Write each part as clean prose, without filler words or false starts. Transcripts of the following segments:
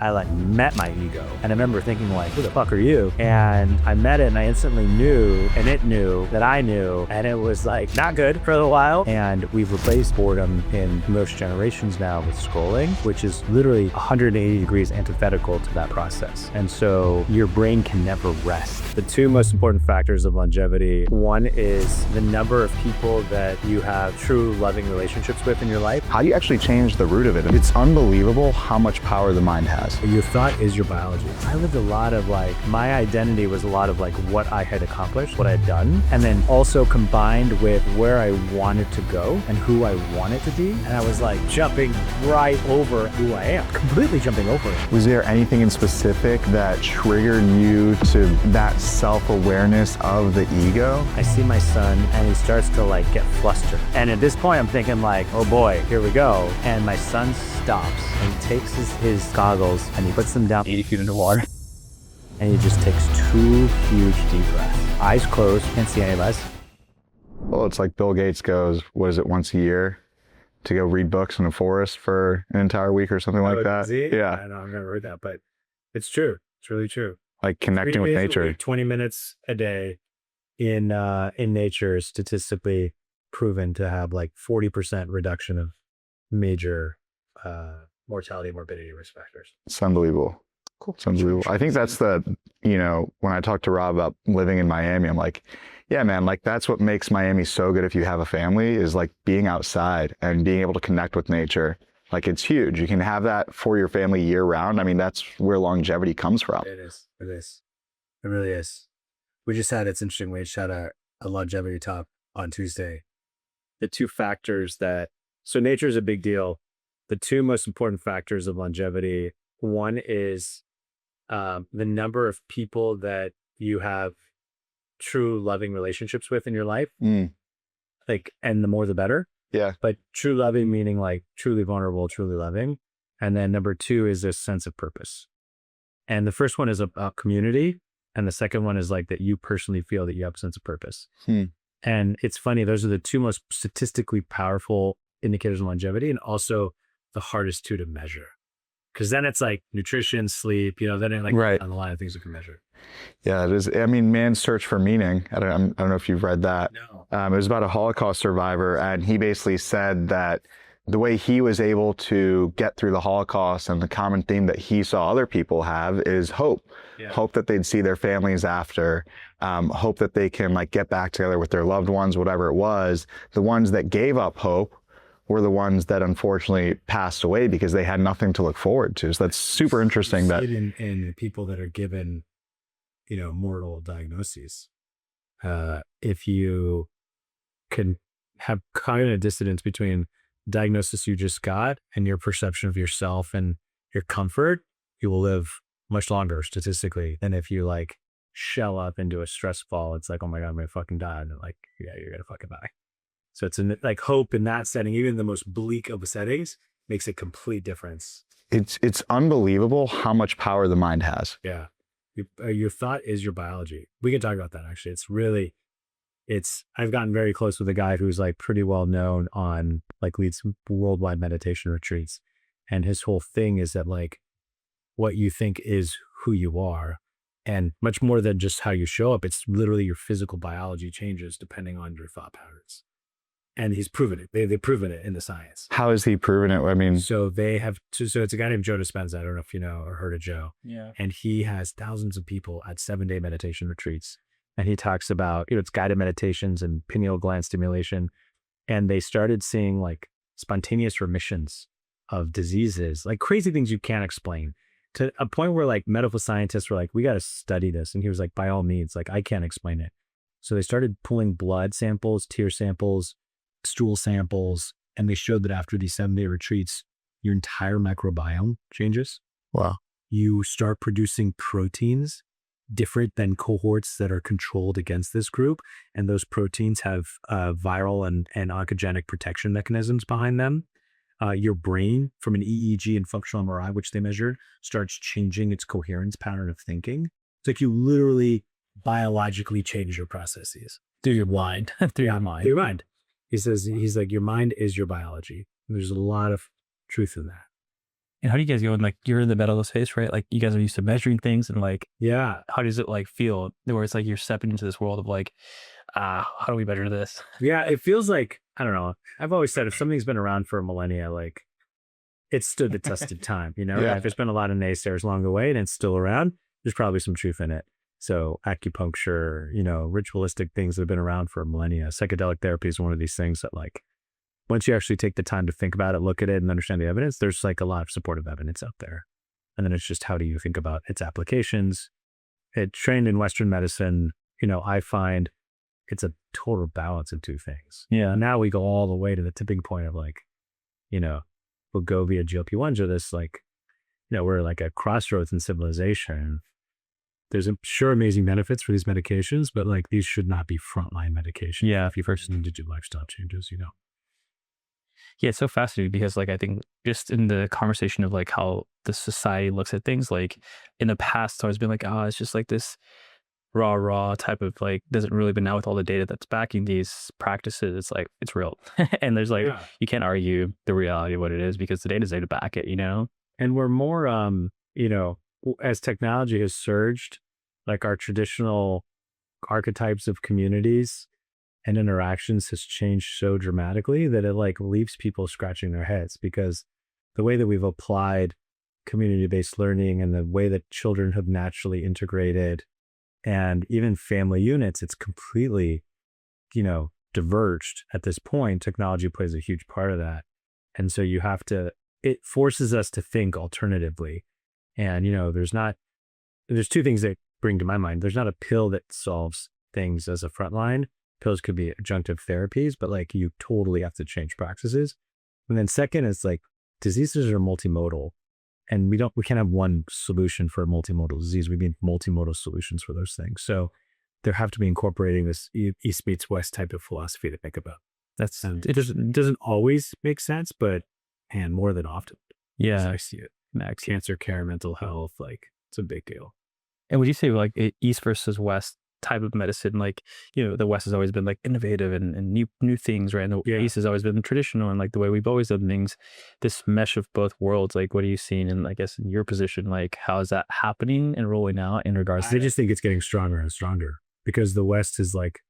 I like met my ego. And I remember thinking like, who the fuck are you? And I met it and I instantly knew, and it knew that I knew, and it was like not good for a little while. And we've replaced boredom in most generations now with scrolling, which is literally 180 degrees antithetical to that process. And so your brain can never rest. The two most important factors of longevity, one is the number of people that you have true loving relationships with in your life. How do you actually change the root of it? It's unbelievable how much power the mind has. Your thought is your biology. I lived a lot of like, my identity was a lot of like what I had accomplished, what I had done, and then also combined with where I wanted to go and who I wanted to be. And I was like jumping right over who I am, completely jumping over it. Was there anything in specific that triggered you to that self-awareness of the ego? I see my son and he starts to like get flustered. And at this point I'm thinking like, oh boy, here we go. And my son stops and he takes his goggles and he puts them down 80 feet underwater. And he just takes 2 huge deep breaths. Eyes closed, can't see any of us. Well, it's like Bill Gates goes, what is it, once a year to go read books in a forest for an entire week or something like that? Yeah. I know, I've never heard that, but it's true. It's really true. Like connecting with nature. 20 minutes a day in nature is statistically proven to have like 40% reduction of major mortality and morbidity risk factors. It's unbelievable. Cool. It's unbelievable. I think that's when I talked to Rob about living in Miami, I'm like, yeah, man, like that's what makes Miami so good if you have a family is like being outside and being able to connect with nature. Like it's huge. You can have that for your family year round. I mean, that's where longevity comes from. It is. It is. It really is. We just had, it's interesting, we just had a longevity talk on Tuesday. The two factors so nature is a big deal. The two most important factors of longevity, one is the number of people that you have true loving relationships with in your life. Like, and the more the better. Yeah. But true loving meaning like truly vulnerable, truly loving. And then number two is this sense of purpose. And the first one is about community. And the second one is like that you personally feel that you have a sense of purpose. And it's funny, those are the two most statistically powerful indicators of longevity and also the hardest two to measure. Because then it's like nutrition, sleep, then it like right on the line of things you can measure. Yeah, it is. I mean, Man's Search for Meaning. I don't know if you've read that. No. It was about a Holocaust survivor, and he basically said that the way he was able to get through the Holocaust and the common theme that he saw other people have is hope. Yeah. Hope that they'd see their families after, hope that they can like get back together with their loved ones, whatever it was. The ones that gave up hope were the ones that unfortunately passed away because they had nothing to look forward to. So that's super interesting. That in people that are given, mortal diagnoses, if you can have cognitive dissonance between diagnosis you just got and your perception of yourself and your comfort, you will live much longer statistically than if you like shell up into a stress ball. It's like, oh my God, I'm gonna fucking die. And like, yeah, you're gonna fucking die. So it's like hope in that setting, even the most bleak of settings, makes a complete difference. It's unbelievable how much power the mind has. Yeah. Your thought is your biology. We can talk about that actually. I've gotten very close with a guy who's like pretty well known on like leads worldwide meditation retreats. And his whole thing is that like what you think is who you are, and much more than just how you show up. It's literally your physical biology changes depending on your thought patterns. And he's proven it. They've proven it in the science. How has he proven it? I mean, so it's a guy named Joe Dispenza. I don't know if you know or heard of Joe. Yeah. And he has thousands of people at 7-day meditation retreats. And he talks about, it's guided meditations and pineal gland stimulation. And they started seeing like spontaneous remissions of diseases, like crazy things you can't explain, to a point where like medical scientists were like, we got to study this. And he was like, by all means, like I can't explain it. So they started pulling blood samples, tear samples, stool samples, and they showed that after these 7-day retreats, your entire microbiome changes. Wow. You start producing proteins different than cohorts that are controlled against this group. And those proteins have viral and oncogenic protection mechanisms behind them. Your brain, from an EEG and functional MRI, which they measured, starts changing its coherence pattern of thinking. It's like you literally biologically change your processes. Through your mind. Through your mind. Through your mind. He says, he's like, your mind is your biology. And there's a lot of truth in that. And how do you guys go? And like, you're in the medical space, right? Like, you guys are used to measuring things, and like, Yeah. how does it like feel where it's like you're stepping into this world of like, how do we measure this? Yeah. It feels like, I don't know. I've always said if something's been around for millennia, like it's stood the test of time, Yeah. And if there's been a lot of naysayers along the way and it's still around, there's probably some truth in it. So acupuncture, ritualistic things that have been around for millennia. Psychedelic therapy is one of these things that like, once you actually take the time to think about it, look at it and understand the evidence, there's like a lot of supportive evidence out there. And then it's just, how do you think about its applications? It trained in Western medicine, I find it's a total balance of two things. Yeah. Now we go all the way to the tipping point of like, Wegovy, GLP-1s are this like, we're like at crossroads in civilization. There's sure amazing benefits for these medications, but like these should not be frontline medications. Yeah. If you first need to do lifestyle changes, Yeah, it's so fascinating because like I think just in the conversation of like how the society looks at things, like in the past it's always been like, it's just like this raw type of like, doesn't really, but now with all the data that's backing these practices, it's like it's real. And there's like, you can't argue the reality of what it is because the data's there to back it, And we're more as technology has surged, like our traditional archetypes of communities and interactions has changed so dramatically that it like leaves people scratching their heads, because the way that we've applied community-based learning and the way that children have naturally integrated and even family units, it's completely, diverged at this point. Technology plays a huge part of that. And so it forces us to think alternatively. And, there's two things that bring to my mind. There's not a pill that solves things as a frontline. Pills could be adjunctive therapies, but like you totally have to change practices. And then second is like diseases are multimodal, and we can't have one solution for a multimodal disease. We need multimodal solutions for those things. So there have to be incorporating this East meets West type of philosophy to think about. It doesn't always make sense, but more than often. Yeah. I see it. Cancer care, mental health, like it's a big deal. And would you say like East versus West type of medicine, like, the West has always been like innovative and new things, right? And the East has always been traditional and like the way we've always done things. This mesh of both worlds, like what are you seeing? And I guess in your position, like how is that happening and rolling out in regards to? I just think it's getting stronger and stronger because the West is like,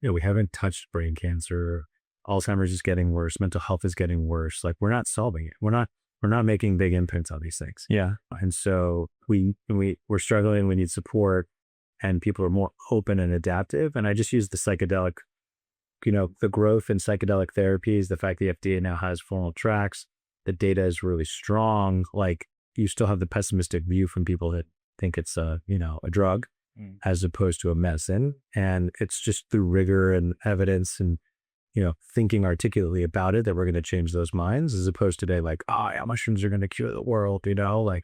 we haven't touched brain cancer. Alzheimer's is getting worse. Mental health is getting worse. Like we're not solving it. We're not making big impacts on these things. Yeah. And so we're struggling. We need support. And people are more open and adaptive. And I just use the psychedelic, the growth in psychedelic therapies, the fact the FDA now has formal tracks, the data is really strong. Like you still have the pessimistic view from people that think it's a drug as opposed to a medicine. And it's just through rigor and evidence and, thinking articulately about it that we're going to change those minds, as opposed to today, like, mushrooms are going to cure the world, like.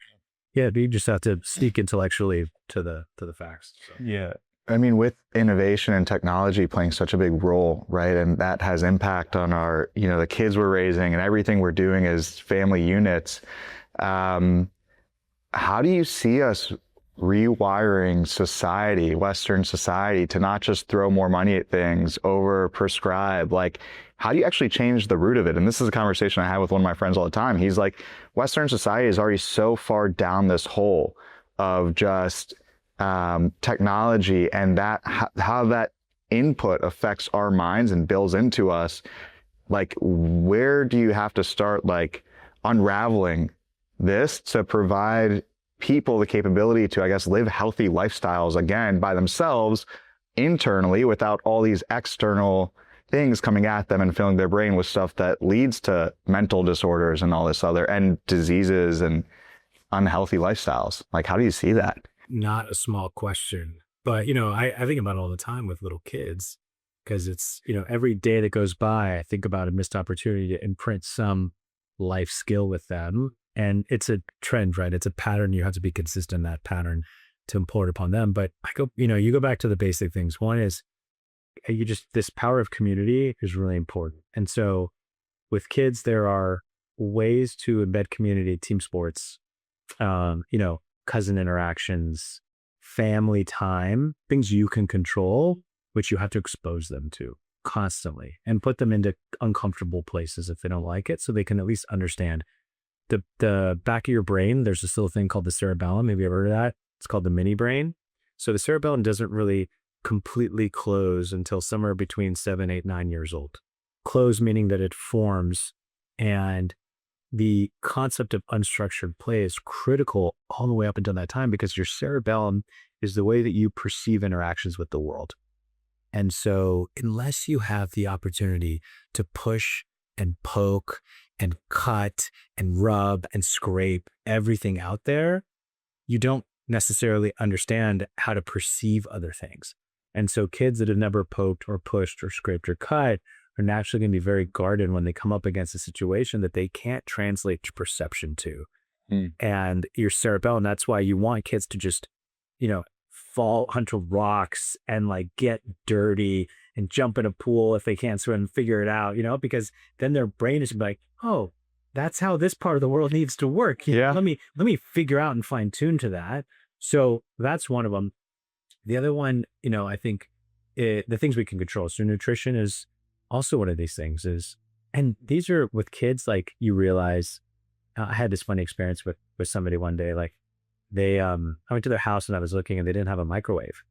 Yeah, you just have to speak intellectually to the facts. So. Yeah. I mean, with innovation and technology playing such a big role, right? And that has impact on our, the kids we're raising and everything we're doing as family units. How do you see us rewiring society, Western society, to not just throw more money at things, over prescribe? Like, how do you actually change the root of it? And this is a conversation I have with one of my friends all the time. He's like, Western society is already so far down this hole of just technology and that how that input affects our minds and builds into us. Like, where do you have to start, like, unraveling this to provide people the capability to, I guess, live healthy lifestyles again by themselves internally without all these external things coming at them and filling their brain with stuff that leads to mental disorders and all this other and diseases and unhealthy lifestyles? Like, how do you see that? Not a small question, but I think about it all the time with little kids, because it's every day that goes by, I think about a missed opportunity to imprint some life skill with them. And it's a trend, right? It's a pattern. You have to be consistent in that pattern to import upon them. But you go back to the basic things. One is this power of community is really important. And so with kids, there are ways to embed community, team sports, cousin interactions, family time, things you can control, which you have to expose them to constantly and put them into uncomfortable places if they don't like it, so they can at least understand the back of your brain, there's this little thing called the cerebellum. Maybe you've ever heard of that. It's called the mini brain. So the cerebellum doesn't really completely close until somewhere between 7, 8, 9 years old. Close meaning that it forms, and the concept of unstructured play is critical all the way up until that time, because your cerebellum is the way that you perceive interactions with the world. And so unless you have the opportunity to push and poke and cut and rub and scrape everything out there, you don't necessarily understand how to perceive other things. And so kids that have never poked or pushed or scraped or cut are naturally going to be very guarded when they come up against a situation that they can't translate perception to. And your cerebellum, that's why you want kids to just, fall onto rocks and like get dirty and jump in a pool if they can't swim and figure it out, because then their brain is like, oh, that's how this part of the world needs to work. Let me figure out and fine tune to that. So that's one of them. The other one, I think the things we can control. So nutrition is also one of these things and these are with kids, like you realize, I had this funny experience with somebody one day, like I went to their house and I was looking and they didn't have a microwave.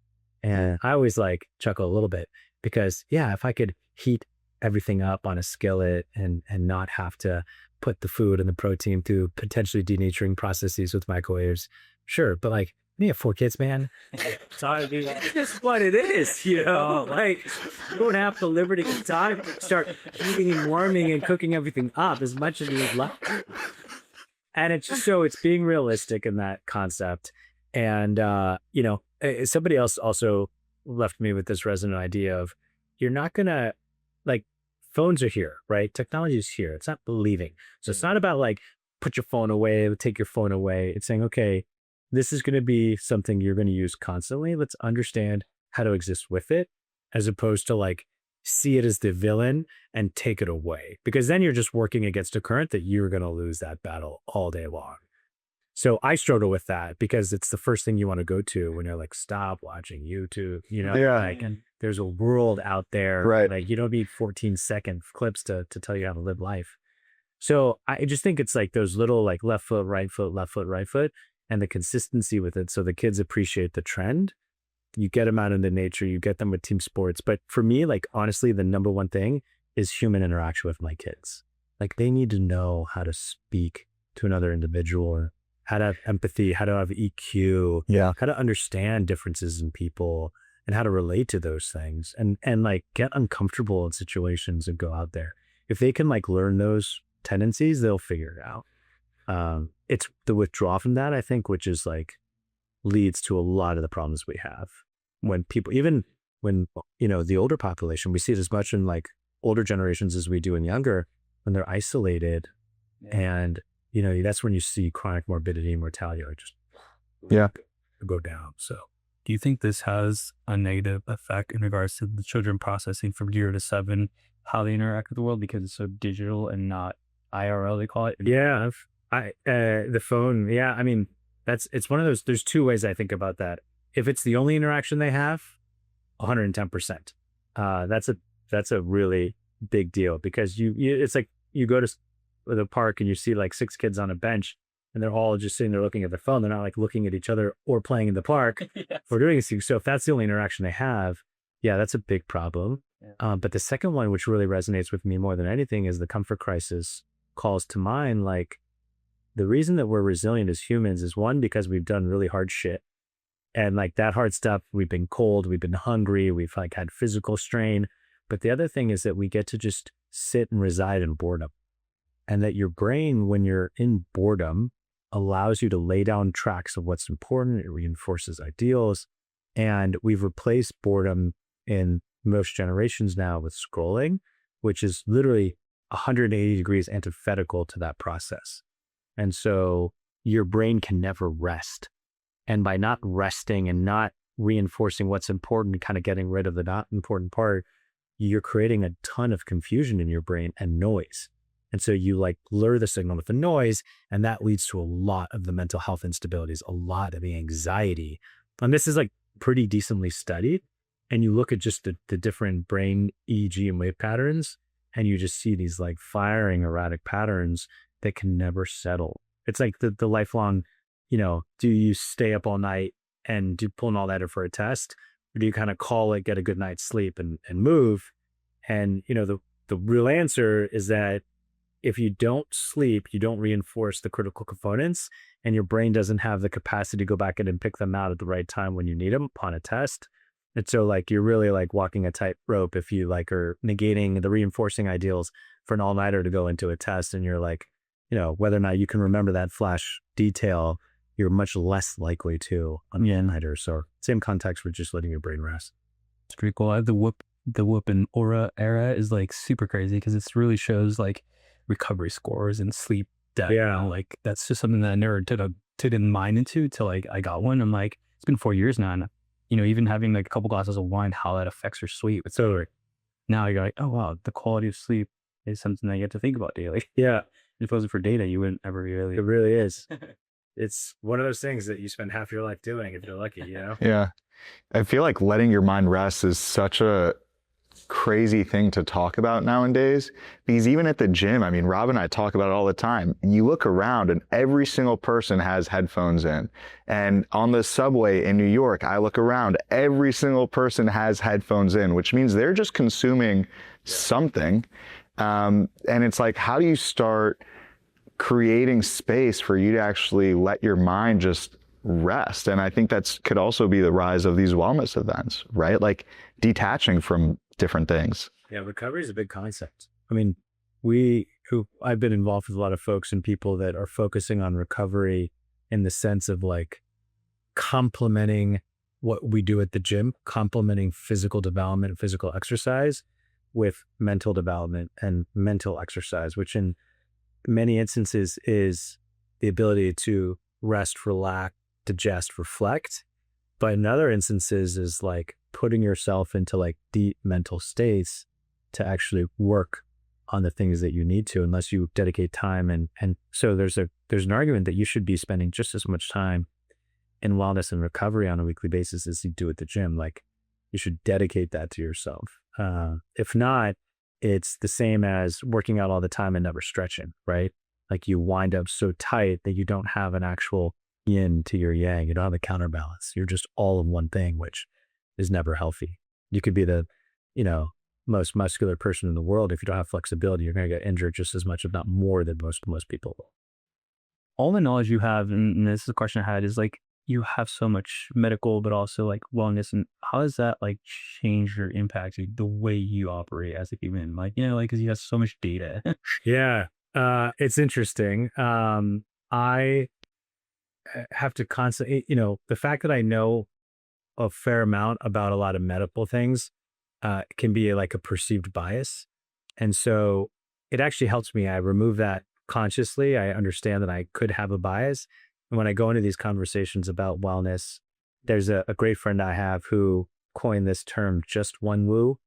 And I always like chuckle a little bit because if I could heat everything up on a skillet and not have to put the food and the protein through potentially denaturing processes with microwaves, sure. But like, you have 4 kids, man. Sorry, dude. That's just what it is, like you don't have the liberty of time to start heating and warming and cooking everything up as much as you would like. And it's just it's being realistic in that concept. And, somebody else also left me with this resonant idea of you're not going to, like, phones are here, right? Technology is here. It's not believing. So it's not about like, put your phone away, take your phone away. It's saying, okay, this is going to be something you're going to use constantly. Let's understand how to exist with it, as opposed to like, see it as the villain and take it away, because then you're just working against a current that you're going to lose that battle all day long. So I struggle with that because it's the first thing you want to go to when you're like, stop watching YouTube, and there's a world out there, right? Like you don't need 14-second clips to tell you how to live life. So I just think it's like those little like left foot, right foot, and the consistency with it. So the kids appreciate the trend. You get them out into nature, you get them with team sports. But for me, like, honestly, the number one thing is human interaction with my kids. Like, they need to know how to speak to another individual, how to have empathy, how to have EQ, how to understand differences in people and how to relate to those things and like get uncomfortable in situations and go out there. If they can like learn those tendencies, they'll figure it out. It's the withdrawal from that, I think, which is like, leads to a lot of the problems we have when people, even when, the older population, we see it as much in like older generations as we do in younger, when they're isolated and, that's when you see chronic morbidity and mortality like just go down. So do you think this has a negative effect in regards to the children processing from 0 to 7, how they interact with the world because it's so digital and not IRL, they call it? Yeah. The phone. Yeah. I mean, it's one of those, there's 2 ways I think about that. If it's the only interaction they have, 110%. That's a really big deal because it's like you go to the park and you see like 6 kids on a bench and they're all just sitting there looking at their phone. They're not like looking at each other or playing in the park or doing anything. So if that's the only interaction they have, that's a big problem. But the second one, which really resonates with me more than anything, is the comfort crisis calls to mind. Like, the reason that we're resilient as humans is, one, because we've done really hard shit. And like that hard stuff, we've been cold, we've been hungry, we've like had physical strain. But the other thing is that we get to just sit and reside in boredom. And that your brain, when you're in boredom, allows you to lay down tracks of what's important. It reinforces ideals. And we've replaced boredom in most generations now with scrolling, which is literally 180 degrees antithetical to that process. And so your brain can never rest. And by not resting and not reinforcing what's important, kind of getting rid of the not important part, you're creating a ton of confusion in your brain and noise. And so you like blur the signal with the noise, and that leads to a lot of the mental health instabilities, a lot of the anxiety. And this is like pretty decently studied. And you look at just the different brain EEG and wave patterns, and you just see these like firing erratic patterns. that can never settle. It's like the lifelong, do you stay up all night and do pull an all-nighter for a test? Or do you kind of call it, get a good night's sleep and move? And, the real answer is that if you don't sleep, you don't reinforce the critical components, and your brain doesn't have the capacity to go back in and pick them out at the right time when you need them upon a test. And so like, you're really like walking a tightrope if you like are negating the reinforcing ideals for an all-nighter to go into a test. And you're like, whether or not you can remember that flash detail, you're much less likely to on all-nighter. So same context for just letting your brain rest. It's pretty cool. The Whoop and Aura era is like super crazy because it really shows like recovery scores and sleep depth. Yeah. Like that's just something that I never took in mind into till like I got one. I'm like, it's been 4 years now. And, even having like a couple glasses of wine, how that affects your sleep. It's so now you're like, oh wow, the quality of sleep is something that you have to think about daily. Yeah. If it wasn't for data, you wouldn't ever really. It really is. It's one of those things that you spend half your life doing if you're lucky, Yeah. I feel like letting your mind rest is such a crazy thing to talk about nowadays, because even at the gym, I mean, Rob and I talk about it all the time. You look around and every single person has headphones in. And on the subway in New York, I look around, every single person has headphones in, which means they're just consuming something. And it's like, how do you start creating space for you to actually let your mind just rest? And I think that's could also be the rise of these wellness events, right? Like detaching from different things. Yeah, recovery is a big concept. I mean, I've been involved with a lot of folks and people that are focusing on recovery in the sense of like complementing what we do at the gym, complementing physical development, physical exercise with mental development and mental exercise, which in many instances is the ability to rest, relax, digest, reflect. But in other instances is like putting yourself into like deep mental states to actually work on the things that you need to, unless you dedicate time. And so there's an argument that you should be spending just as much time in wellness and recovery on a weekly basis as you do at the gym. Like you should dedicate that to yourself. If not, it's the same as working out all the time and never stretching, right? Like you wind up so tight that you don't have an actual yin to your yang. You don't have a counterbalance. You're just all of one thing, which is never healthy. You could be the, most muscular person in the world. If you don't have flexibility, you're going to get injured just as much, if not more, than most people will. All the knowledge you have, and this is a question I had, is like you have so much medical, but also like wellness, and how does that like change or impact the way you operate as a human? Like, like because you have so much data. Yeah, it's interesting. I have to constantly, the fact that I know a fair amount about a lot of medical things can be like a perceived bias. And so it actually helps me. I remove that consciously. I understand that I could have a bias. And when I go into these conversations about wellness, there's a great friend I have who coined this term, just one woo.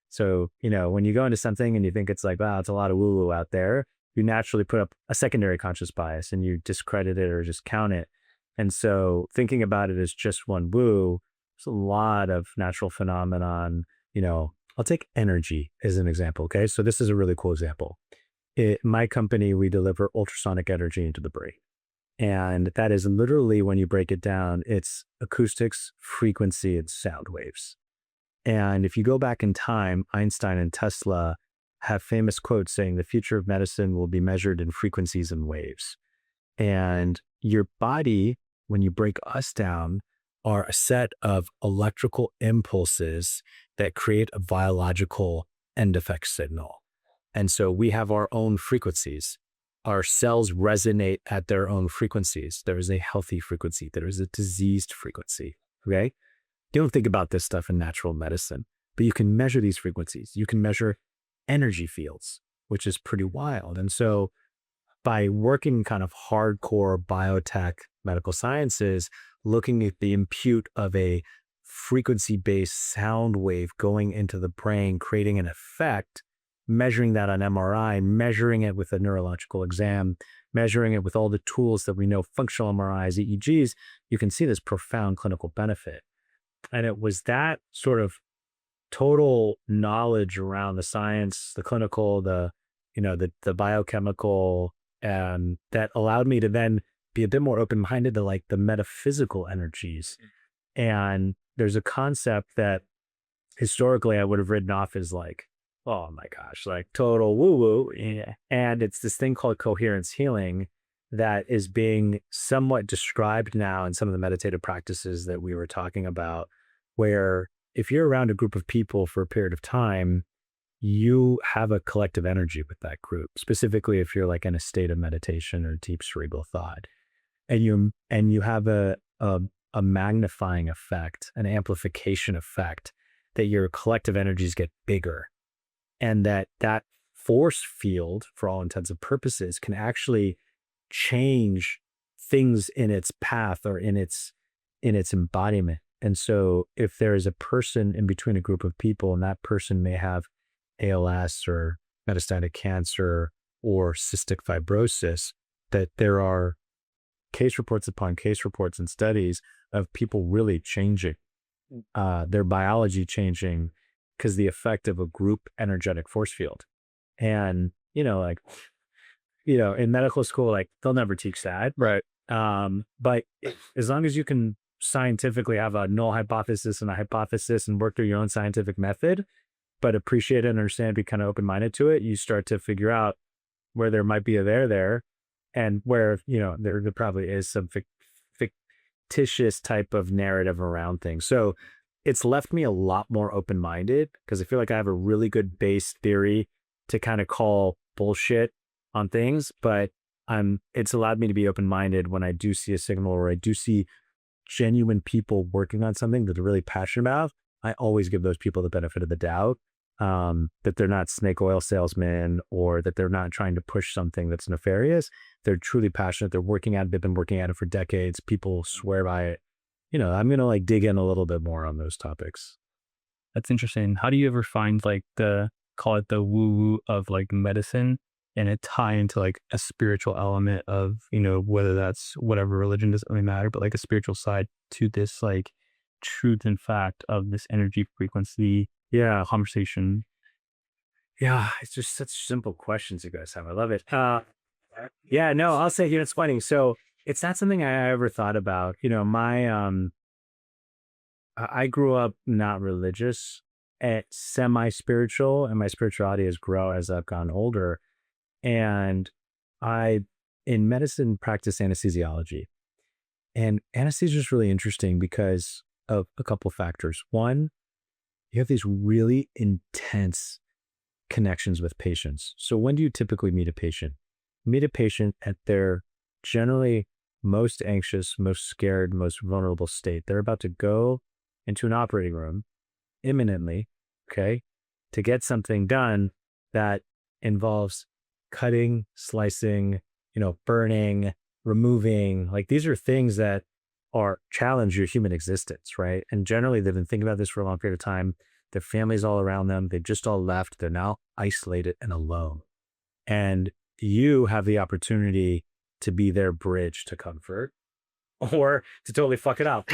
So, when you go into something and you think it's like, wow, it's a lot of woo woo out there, you naturally put up a secondary conscious bias and you discredit it or just count it. And so thinking about it as just one woo, there's a lot of natural phenomenon. I'll take energy as an example. Okay. So this is a really cool example. My company, we deliver ultrasonic energy into the brain. And that is literally, when you break it down, it's acoustics, frequency, and sound waves. And if you go back in time, Einstein and Tesla have famous quotes saying the future of medicine will be measured in frequencies and waves. And your body, when you break us down, are a set of electrical impulses that create a biological end effect signal. And so we have our own frequencies. Our cells resonate at their own frequencies. There is a healthy frequency. There is a diseased frequency. Okay. You don't think about this stuff in natural medicine, but you can measure these frequencies. You can measure energy fields, which is pretty wild. And so by working kind of hardcore biotech medical sciences, looking at the impute of a frequency-based sound wave going into the brain, creating an effect, measuring that on MRI, measuring it with a neurological exam, measuring it with all the tools that we know, functional MRIs, EEGs, you can see this profound clinical benefit. And it was that sort of total knowledge around the science, the clinical, the biochemical, that allowed me to then be a bit more open-minded to like the metaphysical energies. And there's a concept that historically I would have written off as like, oh my gosh, like total woo-woo. Yeah. And it's this thing called coherence healing that is being somewhat described now in some of the meditative practices that we were talking about, where if you're around a group of people for a period of time, you have a collective energy with that group, specifically if you're like in a state of meditation or deep cerebral thought. And you have a magnifying effect, an amplification effect, that your collective energies get bigger, and that force field, for all intents and purposes, can actually change things in its path or in its embodiment. And so if there is a person in between a group of people, and that person may have ALS or metastatic cancer or cystic fibrosis, that there are case reports upon case reports and studies of people really changing, their biology changing, because the effect of a group energetic force field. And, like, in medical school, like they'll never teach that. Right. But as long as you can scientifically have a null hypothesis and a hypothesis and work through your own scientific method, but appreciate it and understand, be kind of open-minded to it, you start to figure out where there might be a there, and where, there probably is some fictitious type of narrative around things. So it's left me a lot more open-minded, because I feel like I have a really good base theory to kind of call bullshit on things, but it's allowed me to be open-minded when I do see a signal, or I do see genuine people working on something that they're really passionate about. I always give those people the benefit of the doubt, that they're not snake oil salesmen, or that they're not trying to push something that's nefarious. They're truly passionate. They've been working at it for decades. People swear by it. I'm going to like dig in a little bit more on those topics. That's interesting. How do you ever find like call it the woo-woo of like medicine, and it tie into like a spiritual element of, whether that's whatever religion, doesn't really matter, but like a spiritual side to this like truth and fact of this energy frequency conversation? Yeah, it's just such simple questions you guys have. I love it. I'll say here it's funny. So it's not something I ever thought about. I grew up not religious, semi-spiritual, and my spirituality has grown as I've gotten older. And I, in medicine, practice anesthesiology. And anesthesia is really interesting because of a couple of factors. One, you have these really intense connections with patients. So when do you typically meet a patient? Meet a patient at their generally most anxious, most scared, most vulnerable state. They're about to go into an operating room imminently, to get something done that involves cutting, slicing, burning, removing. Like, these are things that challenge your human existence, right? And generally they've been thinking about this for a long period of time. Their family's all around them. They've just all left. They're now isolated and alone. And you have the opportunity to be their bridge to comfort, or to totally fuck it up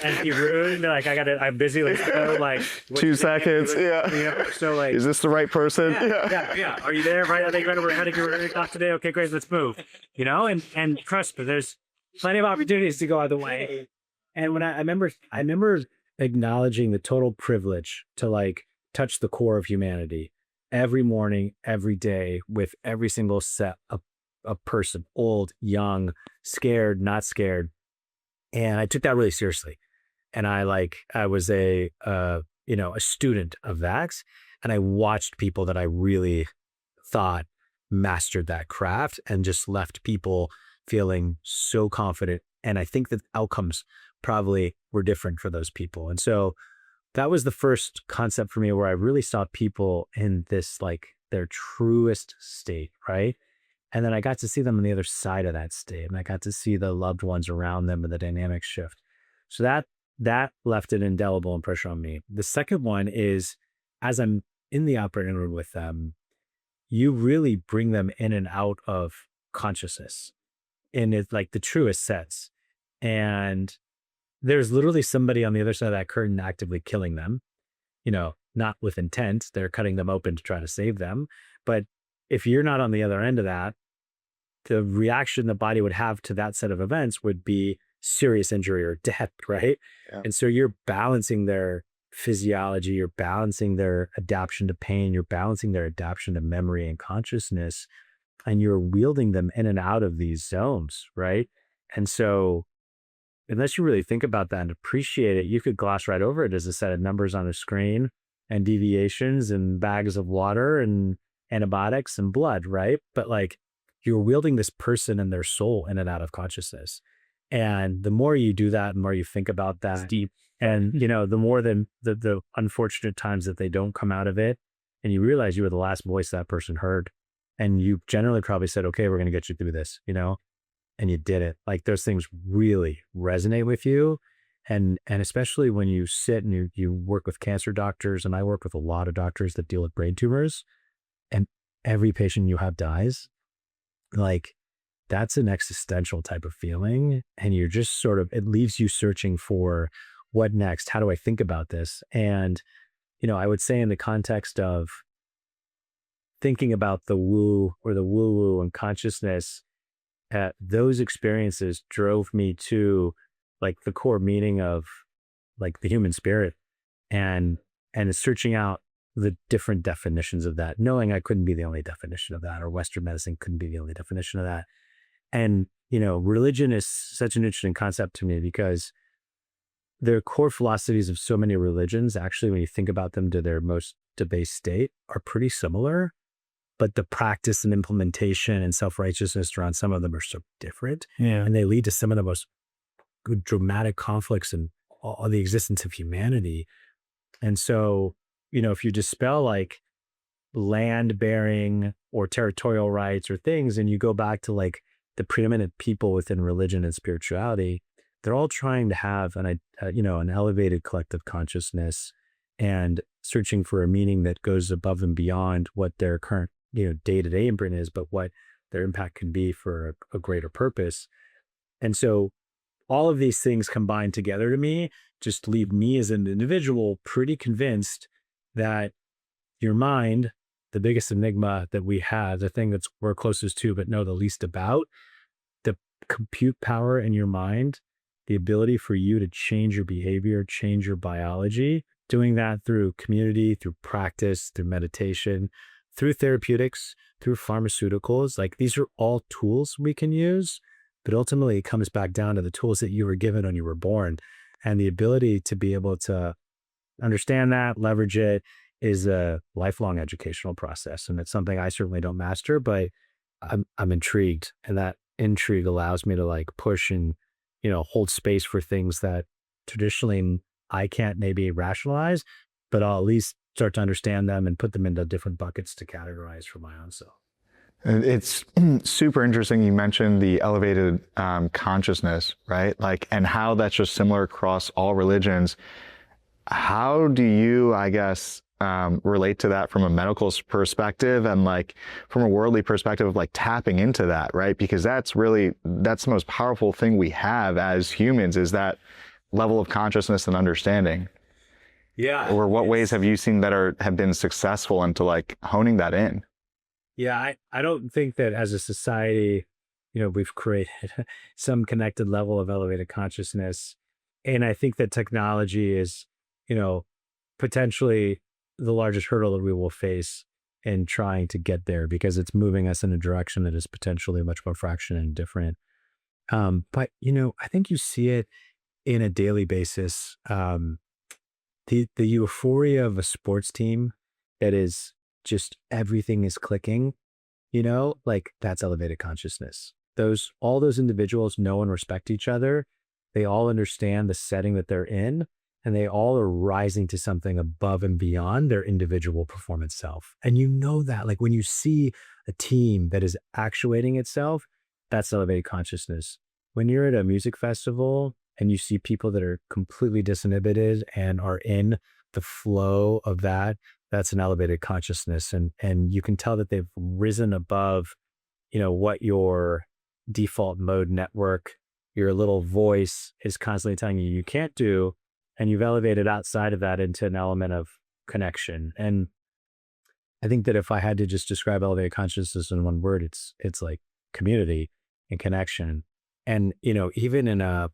and be rude. Like, I'm busy. Like 2 seconds. So like, is this the right person? Yeah. Are you there? Right. I think we're heading to talk today. Okay, great. Let's move. And trust me, there's plenty of opportunities to go either way. And when I remember acknowledging the total privilege to like touch the core of humanity every morning, every day, with every single set of a person, old, young, scared, not scared. And I took that really seriously. And I was a student of that. And I watched people that I really thought mastered that craft and just left people feeling so confident. And I think that outcomes probably were different for those people. And so that was the first concept for me where I really saw people in this, like, their truest state, right? And then I got to see them on the other side of that state, and I got to see the loved ones around them and the dynamics shift. So that left an indelible impression on me. The second one is, as I'm in the operating room with them, you really bring them in and out of consciousness in it, like the truest sense. And there's literally somebody on the other side of that curtain actively killing them, not with intent. They're cutting them open to try to save them. But if you're not on the other end of that, the reaction the body would have to that set of events would be serious injury or death, right? Yeah. And so you're balancing their physiology, you're balancing their adaptation to pain, you're balancing their adaptation to memory and consciousness, and you're wielding them in and out of these zones, right? And so unless you really think about that and appreciate it, you could gloss right over it as a set of numbers on a screen and deviations and bags of water and antibiotics and blood, right? But like, you're wielding this person and their soul in and out of consciousness. And the more you do that, the more you think about that. It's deep. And, you know, the more than the unfortunate times that they don't come out of it, and you realize you were the last voice that person heard. And you generally probably said, okay, we're going to get you through this, you know, and you did it. Like, those things really resonate with you. And especially when you sit and you work with cancer doctors, and I work with a lot of doctors that deal with brain tumors, and every patient you have dies, like, that's an existential type of feeling. And you're just sort of, it leaves you searching for what next? How do I think about this? And, you know, I would say in the context of thinking about the woo or the woo-woo and consciousness, those experiences drove me to like the core meaning of like the human spirit, and searching out the different definitions of that, knowing I couldn't be the only definition of that, or Western medicine couldn't be the only definition of that. And, you know, religion is such an interesting concept to me because the core philosophies of so many religions, actually, when you think about them to their most debased state, are pretty similar, but the practice and implementation and self-righteousness around some of them are so different. Yeah. And they lead to some of the most dramatic conflicts in all the existence of humanity. And so, you know, if you dispel like land bearing or territorial rights or things, and you go back to like the preeminent people within religion and spirituality, they're all trying to have an elevated collective consciousness and searching for a meaning that goes above and beyond what their current, you know, day-to-day imprint is, but what their impact can be for a greater purpose. And so all of these things combined together to me just leave me as an individual pretty convinced that your mind, the biggest enigma that we have, the thing that's we're closest to but know the least about, the compute power in your mind, the ability for you to change your behavior, change your biology, doing that through community, through practice, through meditation, through therapeutics, through pharmaceuticals. Like, these are all tools we can use, but ultimately it comes back down to the tools that you were given when you were born. And the ability to be able to understand that, leverage it, is a lifelong educational process. And it's something I certainly don't master, but I'm intrigued. And that intrigue allows me to like push and, you know, hold space for things that traditionally I can't maybe rationalize, but I'll at least start to understand them and put them into different buckets to categorize for my own self. It's super interesting. You mentioned the elevated consciousness, right? Like, and how that's just similar across all religions. How do you, I guess, relate to that from a medical perspective and like from a worldly perspective of like tapping into that, right? Because that's the most powerful thing we have as humans, is that level of consciousness and understanding. Yeah. Or what ways have you seen that have been successful into like honing that in? Yeah, I don't think that as a society, you know, we've created some connected level of elevated consciousness. And I think that technology is, you know, potentially the largest hurdle that we will face in trying to get there, because it's moving us in a direction that is potentially much more fractional and different. But, you know, I think you see it in a daily basis. The euphoria of a sports team that is just everything is clicking, you know, like that's elevated consciousness. All those individuals know and respect each other. They all understand the setting that they're in, and they all are rising to something above and beyond their individual performance self. And you know that, like, when you see a team that is actuating itself, that's elevated consciousness. When you're at a music festival and you see people that are completely disinhibited and are in the flow of that, that's an elevated consciousness. And you can tell that they've risen above, you know, what your default mode network, your little voice is constantly telling you you can't do. And you've elevated outside of that into an element of connection. And I think that if I had to just describe elevated consciousness in one word, it's like community and connection. And, even in a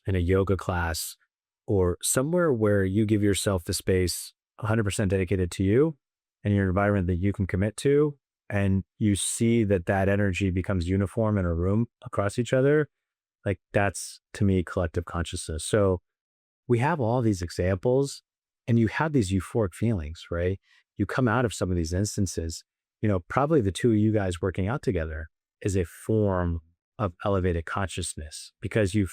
yoga class or somewhere where you give yourself the space 100% dedicated to you and your environment that you can commit to, and you see that energy becomes uniform in a room across each other, like that's to me collective consciousness. So we have all these examples and you have these euphoric feelings, right? You come out of some of these instances, probably the two of you guys working out together is a form of elevated consciousness because you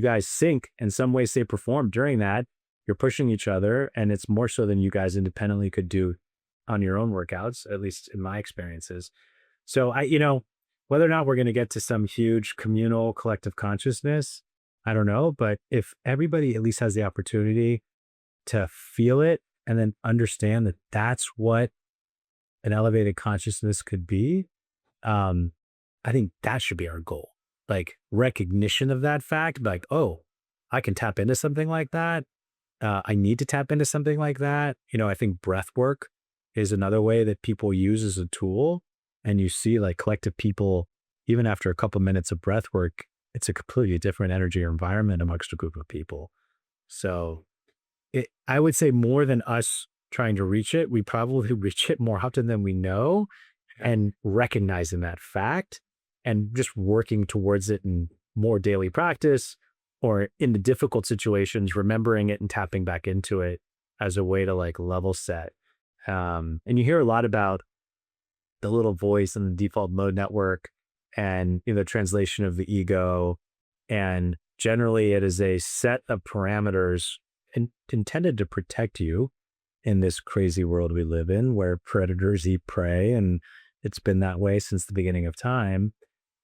guys sync in some way, shape, or form during that. You're pushing each other, and it's more so than you guys independently could do on your own workouts, at least in my experiences. So whether or not we're going to get to some huge communal collective consciousness, I don't know. But if everybody at least has the opportunity to feel it and then understand that that's what an elevated consciousness could be, I think that should be our goal. Like recognition of that fact, like, oh, I can tap into something like that. I need to tap into something like that. I think breath work is another way that people use as a tool. And you see like collective people, even after a couple minutes of breath work, it's a completely different energy or environment amongst a group of people. So I would say more than us trying to reach it, we probably reach it more often than we know, and recognizing that fact and just working towards it in more daily practice, or in the difficult situations, remembering it and tapping back into it as a way to like level set. And you hear a lot about the little voice and the default mode network and the translation of the ego. And generally it is a set of parameters intended to protect you in this crazy world we live in where predators eat prey. And it's been that way since the beginning of time.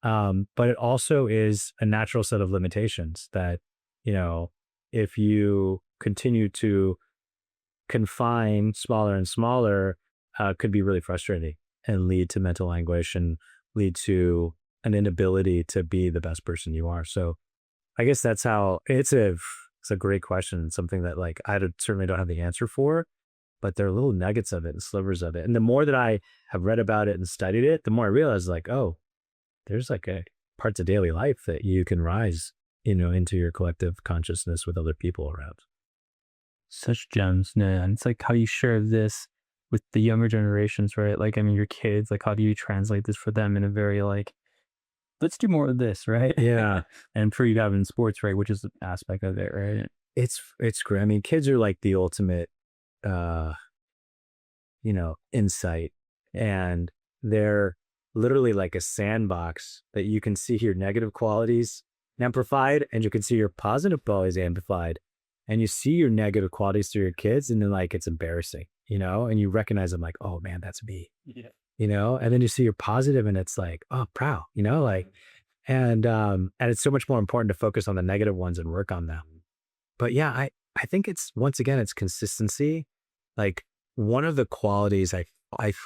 But it also is a natural set of limitations that, if you continue to confine smaller and smaller, could be really frustrating and lead to mental anguish and lead to an inability to be the best person you are. So I guess that's how it's a great question. Something that like, certainly don't have the answer for, but there are little nuggets of it and slivers of it. And the more that I have read about it and studied it, the more I realize like, oh, there's like parts of daily life that you can rise, into your collective consciousness with other people around. Such gems, man. It's like how you share this with the younger generations, right? Like, I mean, your kids, like, how do you translate this for them in a very like, let's do more of this, right? Yeah. And for you have in sports, right? Which is an aspect of it, right? It's great. I mean, kids are like the ultimate, insight, and they're literally like a sandbox that you can see your negative qualities amplified and you can see your positive qualities amplified, and you see your negative qualities through your kids, and then like, it's embarrassing, and you recognize them like, oh man, that's me, and then you see your positive and it's like, oh, proud, and it's so much more important to focus on the negative ones and work on them. But yeah, I think it's, once again, it's consistency. Like one of the qualities I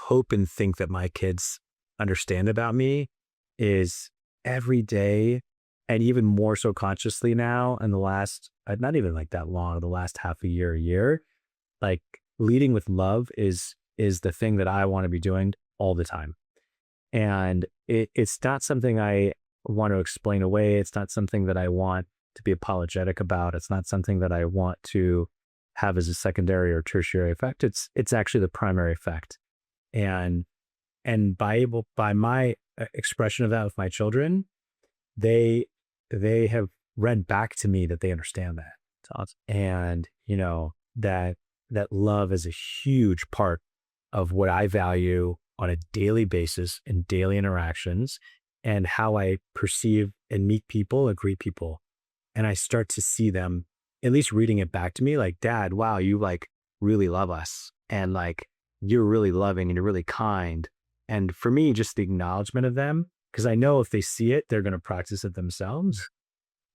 hope and think that my kids understand about me is every day, and even more so consciously now in the last, not even like that long, the last half a year, like leading with love is the thing that I want to be doing all the time. And it's not something I want to explain away. It's not something that I want to be apologetic about. It's not something that I want to have as a secondary or tertiary effect. It's actually the primary effect. And by my expression of that with my children, they have read back to me that they understand that. It's awesome. And that love is a huge part of what I value on a daily basis in daily interactions, and how I perceive and meet people and greet people. And I start to see them at least reading it back to me like, Dad, wow, you like really love us. And like, you're really loving and you're really kind. And for me, just the acknowledgement of them, because I know if they see it, they're going to practice it themselves.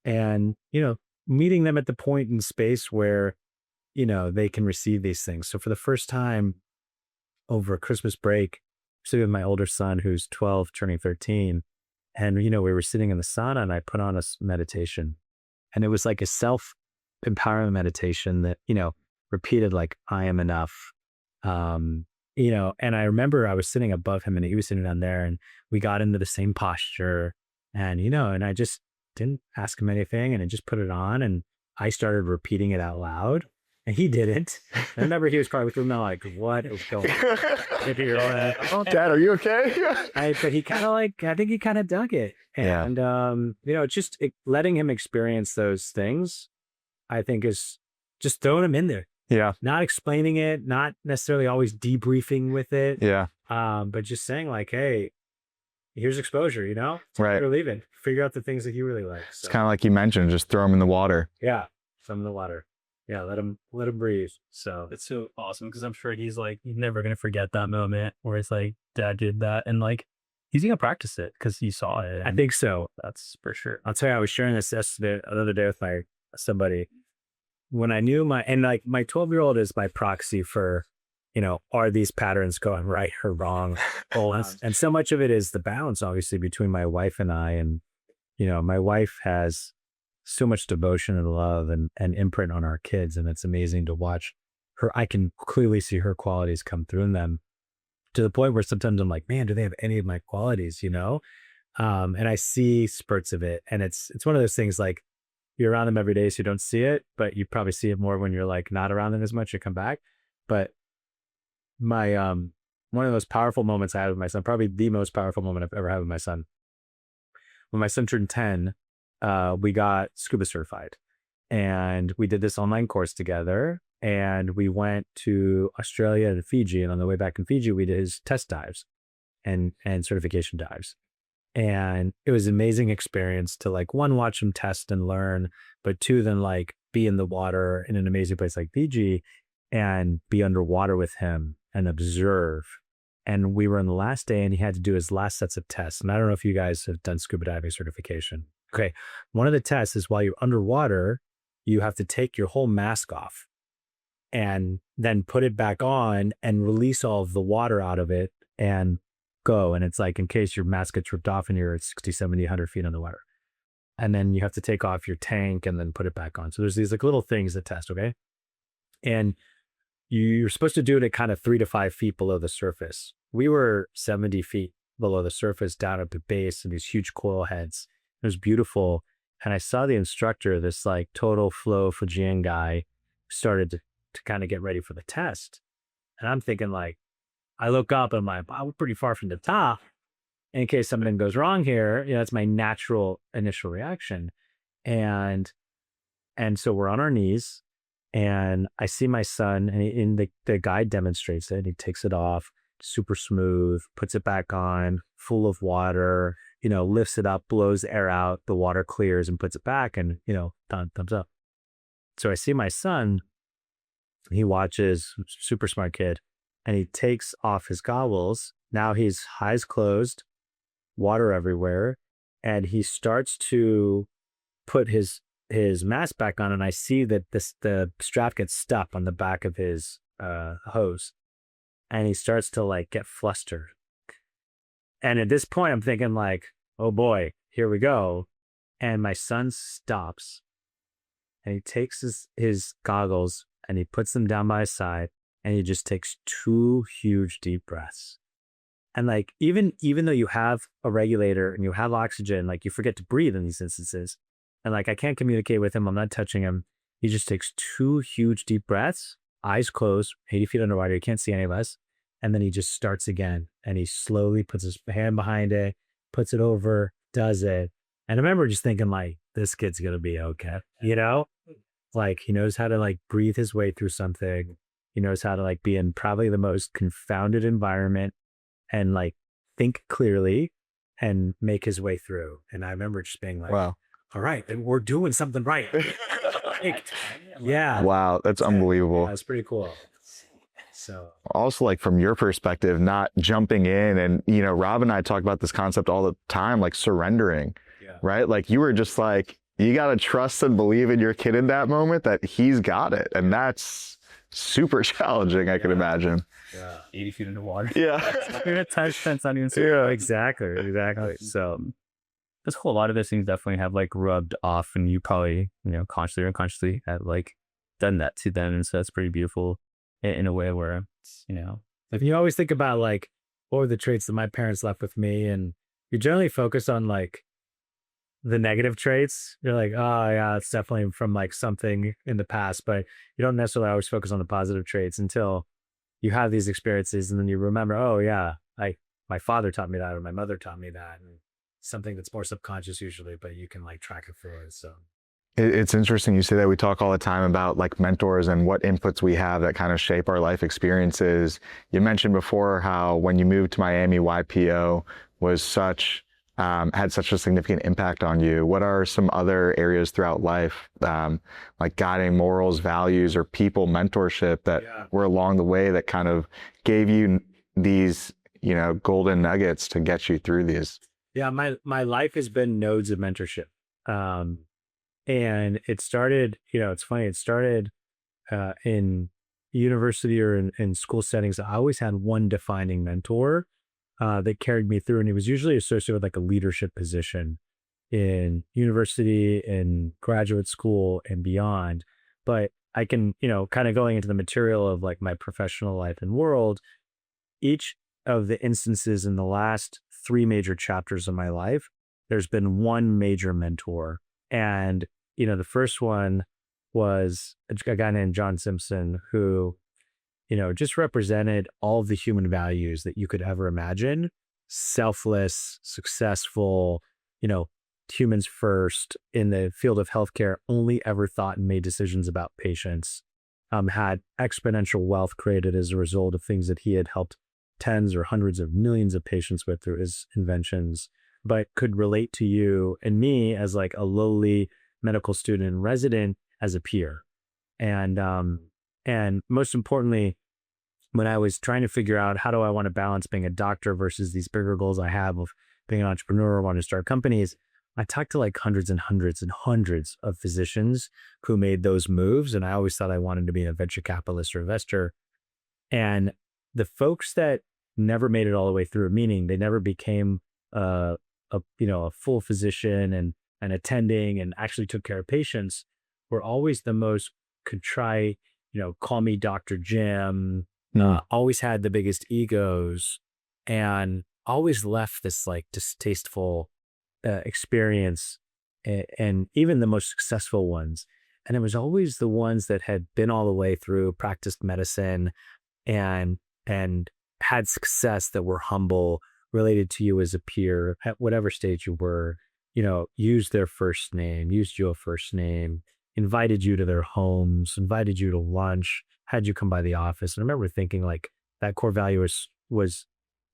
And, meeting them at the point in space where, they can receive these things. So for the first time over Christmas break, sitting with my older son, who's 12, turning 13. And, we were sitting in the sauna and I put on a meditation, and it was like a self-empowerment meditation that, repeated like, I am enough. and I remember I was sitting above him and he was sitting down there, and we got into the same posture, and, and I just didn't ask him anything, and I just put it on, and I started repeating it out loud, and he didn't. I remember he was probably with me like, what is going on? Dad, are you okay? But he kind of I think he kind of dug it. And, letting him experience those things, I think is just throwing him in there. Yeah. Not explaining it, not necessarily always debriefing with it. Yeah. But just saying like, hey, here's exposure, Right. Or leaving. Figure out the things that you really like. So, it's kind of like you mentioned, just throw them in the water. yeah, some in the water. Yeah, let him breathe. So It's so awesome because I'm sure he's never gonna forget that moment where it's like, Dad did that, and he's gonna practice it because he saw it. I think so. That's for sure. I'll tell you, I was sharing this yesterday, another day with somebody. When I knew my 12-year-old is my proxy for, are these patterns going right or wrong? And so much of it is the balance, obviously, between my wife and I. And, my wife has so much devotion and love and imprint on our kids. And it's amazing to watch her. I can clearly see her qualities come through in them, to the point where sometimes I'm like, man, do they have any of my qualities, And I see spurts of it. And it's one of those things like, you're around them every day, so you don't see it, but you probably see it more when you're not around them as much, you come back. But my, one of those powerful moments I had with my son, probably the most powerful moment I've ever had with my son. When my son turned 10, we got scuba certified, and we did this online course together, and we went to Australia and Fiji. And on the way back in Fiji, we did his test dives and certification dives. And it was an amazing experience to one, watch him test and learn, but two, then be in the water in an amazing place like Fiji and be underwater with him and observe. And we were on the last day, and he had to do his last sets of tests. And I don't know if you guys have done scuba diving certification. Okay. One of the tests is while you're underwater, you have to take your whole mask off and then put it back on and release all of the water out of it and go. And it's in case your mask gets ripped off and you're at 60, 70, 100 feet underwater. And then you have to take off your tank and then put it back on. So there's these little things that test, okay? And you're supposed to do it at kind of 3 to 5 feet below the surface. We were 70 feet below the surface, down at the base, and these huge coil heads. It was beautiful. And I saw the instructor, this total flow Fijian guy, started to kind of get ready for the test. And I'm thinking I look up and I'm like, wow, we're pretty far from the top. In case something goes wrong here, that's my natural initial reaction. And so we're on our knees, and I see my son, and the guide demonstrates it. He takes it off, super smooth, puts it back on, full of water, lifts it up, blows the air out, the water clears and puts it back, and, thumbs up. So I see my son, he watches, super smart kid, and he takes off his goggles. Now he's eyes closed, water everywhere, and he starts to put his mask back on, and I see that the strap gets stuck on the back of his hose, and he starts to get flustered. And at this point, I'm thinking oh boy, here we go. And my son stops, and he takes his goggles and he puts them down by his side, and he just takes 2 huge deep breaths. And even though you have a regulator and you have oxygen, you forget to breathe in these instances. And I can't communicate with him. I'm not touching him. He just takes 2 huge deep breaths, eyes closed, 80 feet underwater. You can't see any of us. And then he just starts again, and he slowly puts his hand behind it, puts it over, does it. And I remember just thinking this kid's going to be okay. He knows how to breathe his way through something. He knows how to be in probably the most confounded environment and think clearly and make his way through. And I remember just being wow, all right, we're doing something right. Yeah. Wow, that's unbelievable. That's pretty cool. So also from your perspective, not jumping in, and Rob and I talk about this concept all the time, surrendering, right? You were just you got to trust and believe in your kid in that moment that he's got it. And that's super challenging, I could imagine. Yeah. 80 feet underwater. Yeah. You're at touch fence on you. Yeah, exactly. So there's a whole lot of those things definitely have rubbed off, and you probably, consciously or unconsciously have done that to them. And so that's pretty beautiful in a way where it's, Like you always think about like, what were the traits that my parents left with me? And you generally focus on like the negative traits. You're like, oh yeah, it's definitely from like something in the past, but you don't necessarily always focus on the positive traits until you have these experiences and then you remember, oh yeah, my father taught me that or my mother taught me that. And something that's more subconscious usually, but you can like track it forward. So It's interesting you say that. We talk all the time about like mentors and what inputs we have that kind of shape our life experiences. You mentioned before how when you moved to Miami, YPO was had such a significant impact on you. What are some other areas throughout life, like guiding morals, values, or people mentorship that were along the way that kind of gave you these, golden nuggets to get you through these? yeah, my life has been nodes of mentorship. Um, And it started, it's funny, it started in university or in school settings. I always had one defining mentor that carried me through. And he was usually associated with like a leadership position in university, in graduate school, and beyond. But I can, kind of going into the material of like my professional life and world, each of the instances in the last 3 major chapters of my life, there's been one major mentor. And the first one was a guy named John Simpson who, just represented all of the human values that you could ever imagine. Selfless, successful, humans first in the field of healthcare, only ever thought and made decisions about patients, had exponential wealth created as a result of things that he had helped tens or hundreds of millions of patients with through his inventions, but could relate to you and me as like a lowly medical student and resident as a peer. And most importantly, when I was trying to figure out how do I want to balance being a doctor versus these bigger goals I have of being an entrepreneur, wanting to start companies, I talked to like hundreds and hundreds and hundreds of physicians who made those moves. And I always thought I wanted to be a venture capitalist or investor. And the folks that never made it all the way through, meaning they never became a full physician and attending and actually took care of patients, were always the most contrite, call me Dr. Jim, always had the biggest egos, and always left this like distasteful experience, and even the most successful ones. And it was always the ones that had been all the way through, practiced medicine, and had success, that were humble, related to you as a peer at whatever stage you were, used their first name, used your first name, invited you to their homes, invited you to lunch, had you come by the office. And I remember thinking like that core value was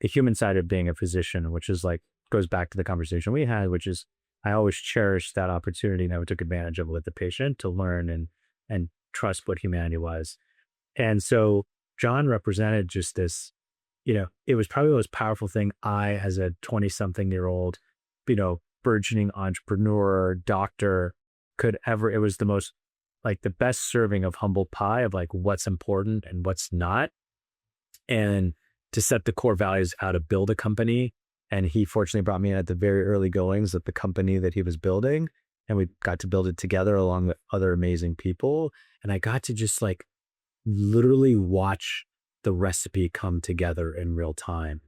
the human side of being a physician, which is like, goes back to the conversation we had, which is I always cherished that opportunity and I took advantage of it with the patient to learn and trust what humanity was. And so John represented just this, it was probably the most powerful thing I, as a 20-something-year-old, burgeoning entrepreneur, doctor, could ever. It was the most, like the best serving of humble pie of like what's important and what's not. And to set the core values, how to build a company. And he fortunately brought me in at the very early goings of the company that he was building. And we got to build it together along with other amazing people. And I got to just like literally watch the recipe come together in real time.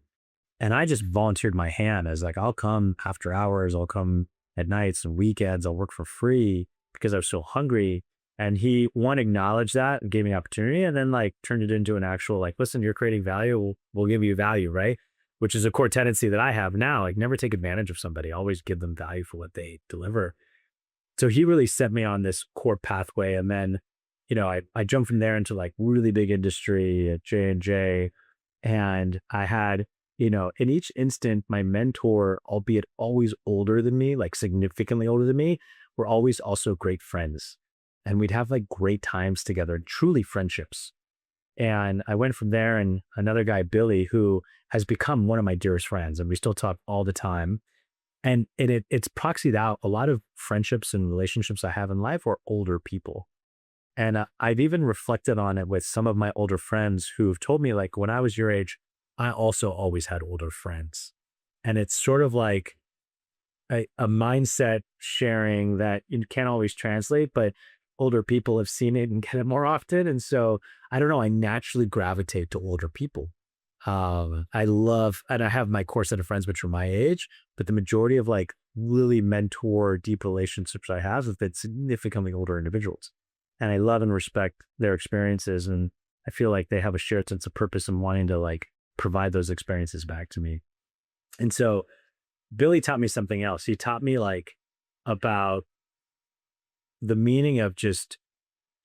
And I just volunteered my hand as like, I'll come after hours, I'll come at nights and weekends, I'll work for free because I was so hungry. And he, one, acknowledged that and gave me opportunity, and then like turned it into an actual like, listen, you're creating value, we'll give you value, right? Which is a core tendency that I have now, like never take advantage of somebody, always give them value for what they deliver. So he really set me on this core pathway. And then, I jumped from there into like really big industry at J&J. And I had, in each instant, my mentor, albeit always older than me, like significantly older than me, were always also great friends. And we'd have like great times together, truly friendships. And I went from there, and another guy, Billy, who has become one of my dearest friends, and we still talk all the time. And it's proxied out. A lot of friendships and relationships I have in life are older people. And I've even reflected on it with some of my older friends who've told me, like, when I was your age, I also always had older friends. And it's sort of like a mindset sharing that you can't always translate, but older people have seen it and get it more often. And so I don't know, I naturally gravitate to older people. I love, and I have my core set of friends, which are my age, but the majority of like really mentor deep relationships I have been significantly older individuals. And I love and respect their experiences. And I feel like they have a shared sense of purpose and wanting to like provide those experiences back to me. And so Billy taught me something else. He taught me like about the meaning of just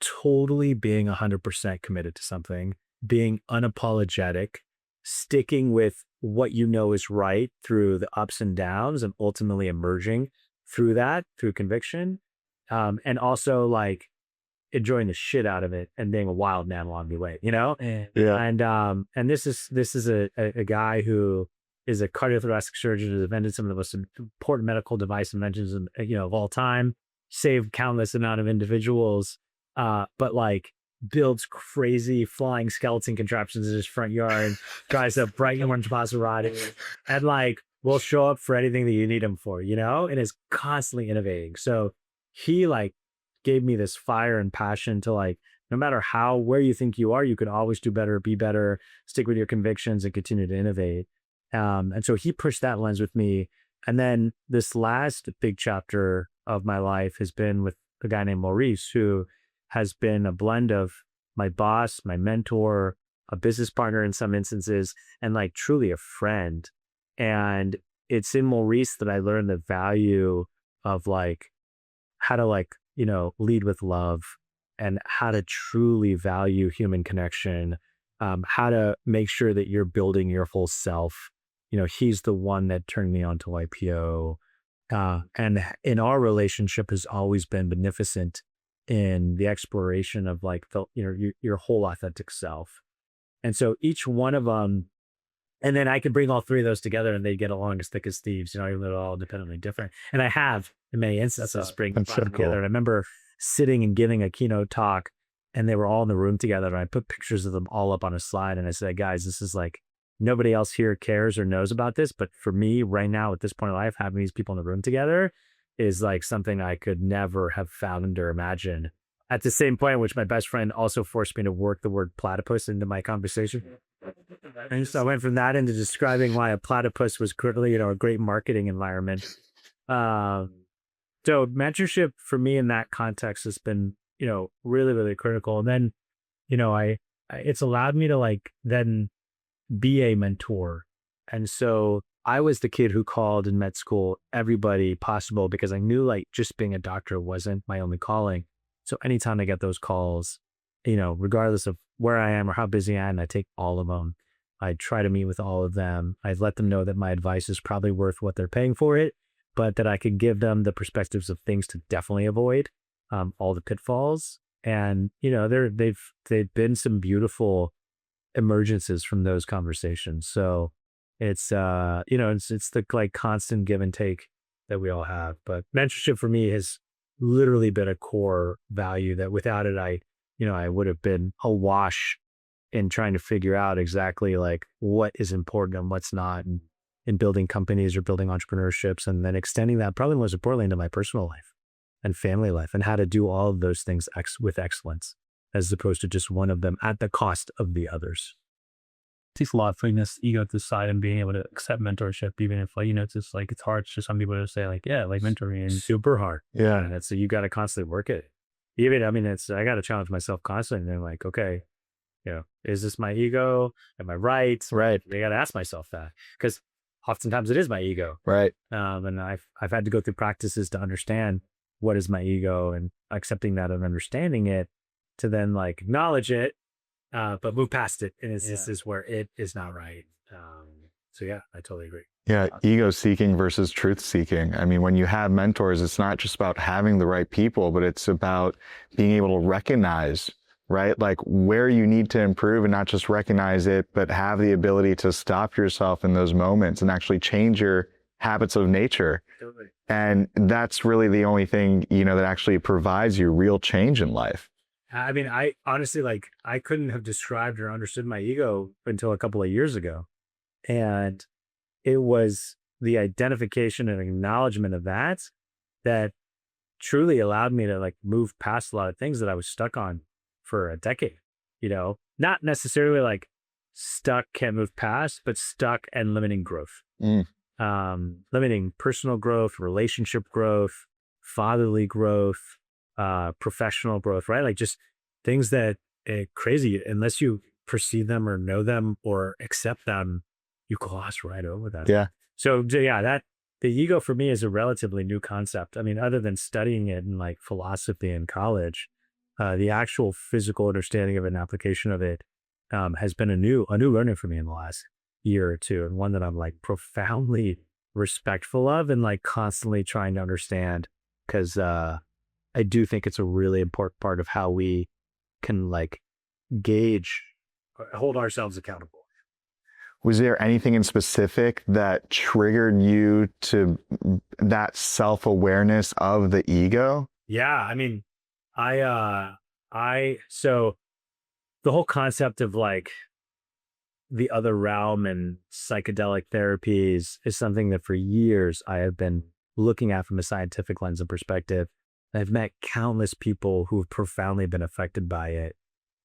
totally being 100% committed to something, being unapologetic, sticking with what you know is right through the ups and downs, and ultimately emerging through that, through conviction. And also like enjoying the shit out of it and being a wild man along the way, you know? Yeah. And this is a guy who is a cardiothoracic surgeon who's invented some of the most important medical device inventions of all time, saved countless amount of individuals, but like builds crazy flying skeleton contraptions in his front yard, drives a bright orange Maserati, and like will show up for anything that you need him for, and is constantly innovating. So he like gave me this fire and passion to like, no matter where you think you are, you could always do better, be better, stick with your convictions and continue to innovate. And so he pushed that lens with me. And then this last big chapter of my life has been with a guy named Maurice, who has been a blend of my boss, my mentor, a business partner in some instances, and like truly a friend. And it's in Maurice that I learned the value of like how to like, lead with love, and how to truly value human connection, how to make sure that you're building your whole self. He's the one that turned me on to YPO. And in our relationship has always been beneficent in the exploration of like your whole authentic self. And so each one of them, and then I could bring all three of those together and they get along as thick as thieves, even though they're all independently different. And I have in many instances bring them together. Cool. And I remember sitting and giving a keynote talk, and they were all in the room together, and I put pictures of them all up on a slide, and I said, guys, this is like, nobody else here cares or knows about this, but for me right now at this point in life, having these people in the room together is like something I could never have found or imagined. At the same point in which my best friend also forced me to work the word platypus into my conversation. And so I went from that into describing why a platypus was clearly, a great marketing environment. So mentorship for me in that context has been, really, really critical. And then, it's allowed me to like then be a mentor. And so I was the kid who called in med school everybody possible, because I knew like just being a doctor wasn't my only calling. So anytime I get those calls, regardless of where I am or how busy I am, I take all of them. I try to meet with all of them. I let them know that my advice is probably worth what they're paying for it, but that I could give them the perspectives of things to definitely avoid, all the pitfalls. And, they've been some beautiful emergences from those conversations. So it's, it's the like constant give and take that we all have. But mentorship for me has literally been a core value that without it, I would have been awash in trying to figure out exactly like what is important and what's not, and in building companies or building entrepreneurships, and then extending that probably most importantly into my personal life and family life, and how to do all of those things with excellence, as opposed to just one of them at the cost of the others. It takes a lot of putting this ego to the side and being able to accept mentorship, even if like, it's just like, it's hard for some people to say like, yeah, like mentoring and super hard. Yeah. And it's, you got to constantly work it. Even, I got to challenge myself constantly. And like, okay, is this my ego? Am I right? Right. I got to ask myself that, because oftentimes it is my ego. Right. And I've had to go through practices to understand what is my ego, and accepting that and understanding it, to then like acknowledge it, but move past it. And this is where it is not right. So yeah, I totally agree. Yeah, ego seeking versus truth seeking. I mean, when you have mentors, it's not just about having the right people, but it's about being able to recognize, right? Like where you need to improve, and not just recognize it, but have the ability to stop yourself in those moments and actually change your habits of nature. Totally. And that's really the only thing, that actually provides you real change in life. I mean, I honestly, like, I couldn't have described or understood my ego until a couple of years ago. And it was the identification and acknowledgement of that truly allowed me to like move past a lot of things that I was stuck on for a decade, not necessarily like stuck, can't move past, but stuck and limiting growth. Mm. Limiting personal growth, relationship growth, fatherly growth, professional growth, right? Like just things that crazy, unless you perceive them or know them or accept them, you gloss right over that. Yeah. So yeah, the ego for me is a relatively new concept. I mean, other than studying it in like philosophy in college, the actual physical understanding of it and application of it has been a new learning for me in the last year or two, and one that I'm like profoundly respectful of and like constantly trying to understand, because I do think it's a really important part of how we can like gauge, hold ourselves accountable. Was there anything in specific that triggered you to that self-awareness of the ego? Yeah, I mean, so the whole concept of like the other realm and psychedelic therapies is something that for years I have been looking at from a scientific lens and perspective. I've met countless people who have profoundly been affected by it.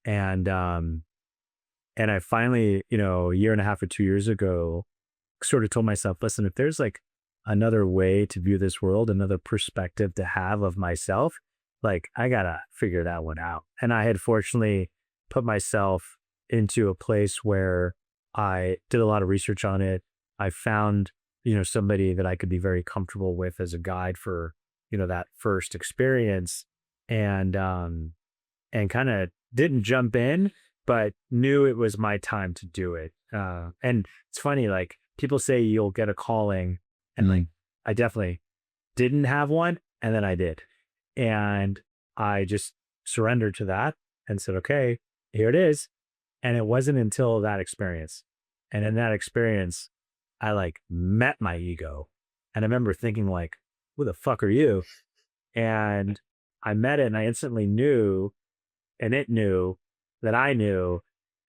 And I finally, a year and a half or 2 years ago, sort of told myself, listen, if there's like another way to view this world, another perspective to have of myself, like I gotta figure that one out. And I had fortunately put myself into a place where I did a lot of research on it. I found, somebody that I could be very comfortable with as a guide for, that first experience, and kind of didn't jump in, but knew it was my time to do it. And it's funny, like people say you'll get a calling, and like I definitely didn't have one, and then I did. And I just surrendered to that and said, okay, here it is. And it wasn't until that experience. And in that experience, I like met my ego. And I remember thinking like, who the fuck are you? And I met it and I instantly knew, and it knew that I knew.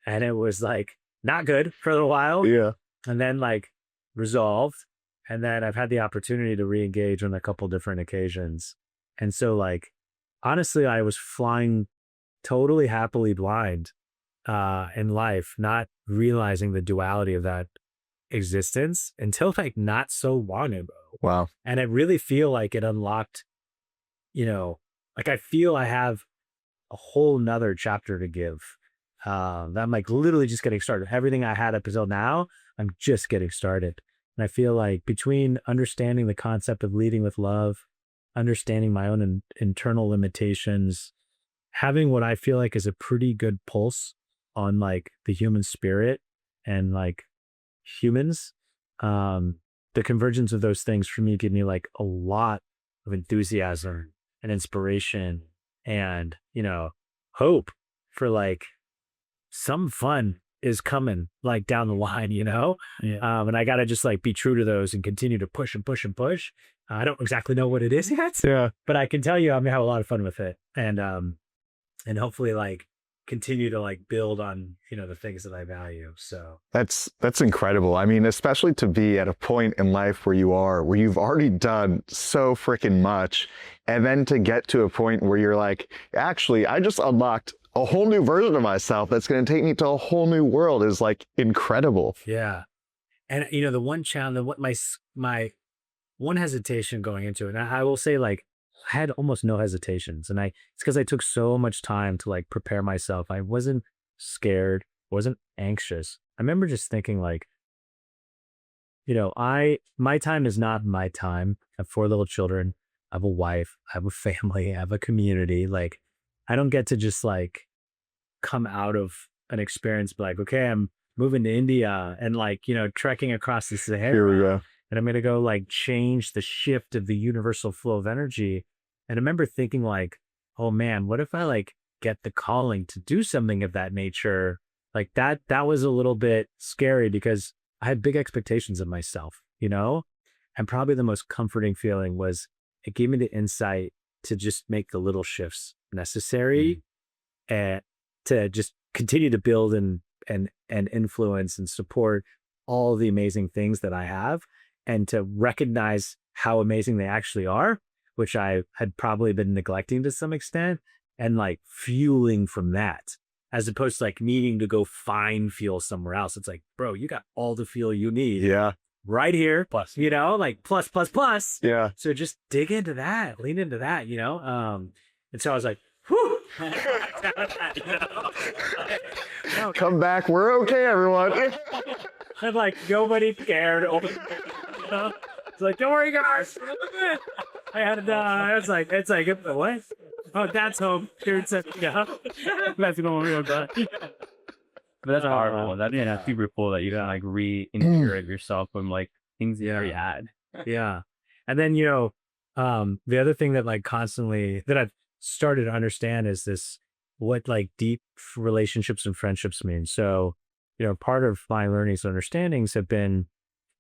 And it was like not good for a little while. Yeah. And then like resolved. And then I've had the opportunity to re-engage on a couple different occasions. And so like, honestly, I was flying totally happily blind in life, not realizing the duality of that existence until like not so long ago. Wow. And I really feel like it unlocked, like I feel I have a whole nother chapter to give. That I'm like literally just getting started. Everything I had up until now, I'm just getting started. And I feel like between understanding the concept of leading with love, understanding my own internal limitations, having what I feel like is a pretty good pulse on like the human spirit and like humans, the convergence of those things for me give me like a lot of enthusiasm and inspiration and, hope for like some fun is coming like down the line, Yeah. And I got to just like be true to those and continue to push and push and push. I don't exactly know what it is yet, but I can tell you I'm gonna have a lot of fun with it, and hopefully like continue to like build on the things that I value. So that's incredible. I mean, especially to be at a point in life where you've already done so freaking much, and then to get to a point where you're like, actually, I just unlocked a whole new version of myself that's going to take me to a whole new world is like incredible. Yeah. And the one challenge, what my one hesitation going into it, and I will say like I had almost no hesitations, and it's because I took so much time to like prepare myself. I wasn't scared, wasn't anxious. I remember just thinking like, my time is not my time. I have 4 little children. I have a wife. I have a family. I have a community. Like, I don't get to just like come out of an experience, be like, okay, I'm moving to India and like, trekking across the Sahara. Here we go. And I'm going to go like change the shift of the universal flow of energy. And I remember thinking like, oh man, what if I like get the calling to do something of that nature? Like that was a little bit scary because I had big expectations of myself, and probably the most comforting feeling was it gave me the insight to just make the little shifts necessary and to just continue to build and influence and support all the amazing things that I have, and to recognize how amazing they actually are, which I had probably been neglecting to some extent, and like fueling from that. as opposed to like needing to go find fuel somewhere else. It's like, bro, you got all the fuel you need Yeah. right here. Plus, you know, like plus, plus, plus. Yeah. So just dig into that, lean into that, you know? And so I was like, whew. Come back. We're okay, everyone. And like nobody cared. It's like, don't worry, guys. I had it's like, what? Oh, that's home. That's going real good. But that's a hard one. That's super cool that you can like re-integrate yourself from like things you already had. Yeah. And then, you know, the other thing that like constantly that I've started to understand is this, what like deep relationships and friendships mean. So, you know, part of my learnings and understandings have been,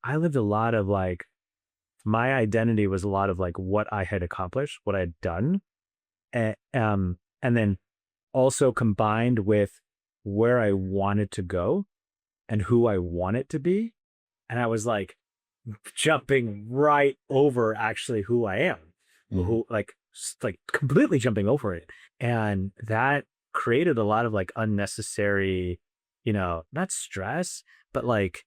I lived a lot of like, my identity was a lot of like what I had accomplished, what I had done. And then also combined with where I wanted to go and who I wanted to be. And I was like jumping right over actually who I am, who like completely jumping over it. And that created a lot of like unnecessary, you know, not stress, but like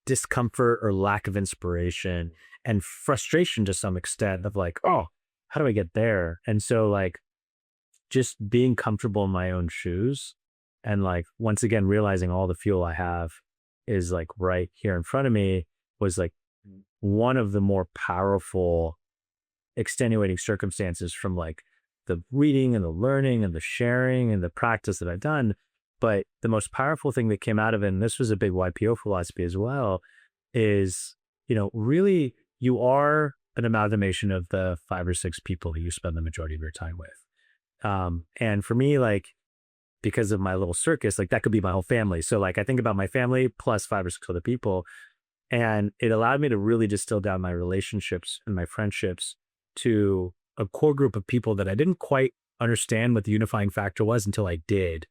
discomfort or lack of inspiration and frustration to some extent of like, oh, how do I get there? And so like just being comfortable in my own shoes and like once again realizing all the fuel I have is like right here in front of me was like one of the more powerful extenuating circumstances from like the reading and the learning and the sharing and the practice that I've done. But the most powerful thing that came out of it, and this was a big YPO philosophy as well, is, you know, really you are an amalgamation of the 5 or 6 people that you spend the majority of your time with. And for me, like, because of my little circus, like that could be my whole family. So like I think about my family plus 5 or 6 other people. And it allowed me to really distill down my relationships and my friendships to a core group of people that I didn't quite understand what the unifying factor was until I did.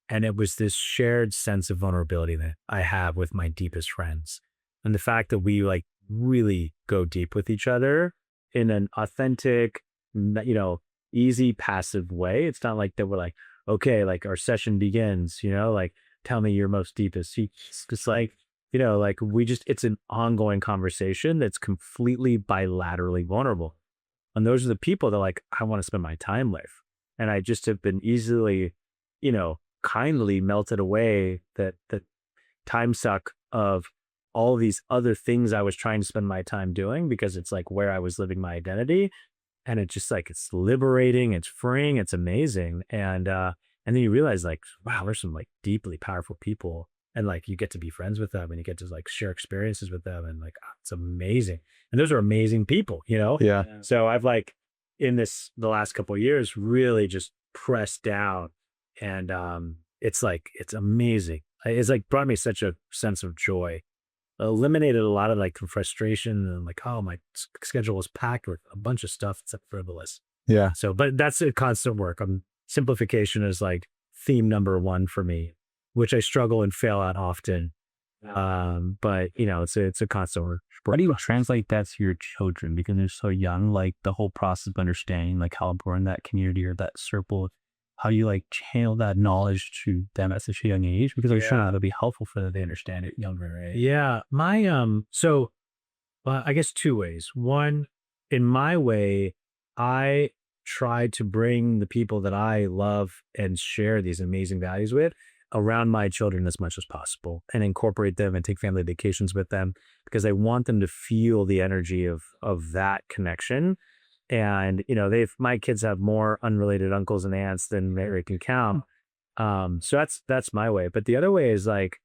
And it was this shared sense of vulnerability that I have with my deepest friends. And the fact that we like really go deep with each other in an authentic, you know, easy, passive way. It's not like that we're like, okay, like our session begins, you know, like tell me your most deepest. It's just like, you know, like it's an ongoing conversation that's completely bilaterally vulnerable. And those are the people that like, I want to spend my time with. And I just have been easily, you know, kindly melted away that time suck of all these other things I was trying to spend my time doing because it's like where I was living my identity. And it's just like, it's liberating, it's freeing, it's amazing. And then you realize like, wow, there's some like deeply powerful people and like you get to be friends with them and you get to like share experiences with them and like, it's amazing. And those are amazing people, you know? Yeah. So I've like in the last couple of years really just pressed down and it's like, it's amazing. It's like brought me such a sense of joy, eliminated a lot of like frustration and like, oh, my schedule was packed with a bunch of stuff except frivolous. Yeah. So, but that's a constant work. Simplification is like theme number 1 for me, which I struggle and fail at often. But you know, it's a constant work. How do you translate that to your children? Because they're so young, like the whole process of understanding like how important that community or that circle, how do you like channel that knowledge to them at such a young age? Because I'm sure that'll be helpful for them to understand it younger, right? Yeah. My, so I guess 2 ways. One, in my way, I try to bring the people that I love and share these amazing values with around my children as much as possible and incorporate them and take family vacations with them because I want them to feel the energy of that connection. And, you know, my kids have more unrelated uncles and aunts than they can count. So that's my way. But the other way is like,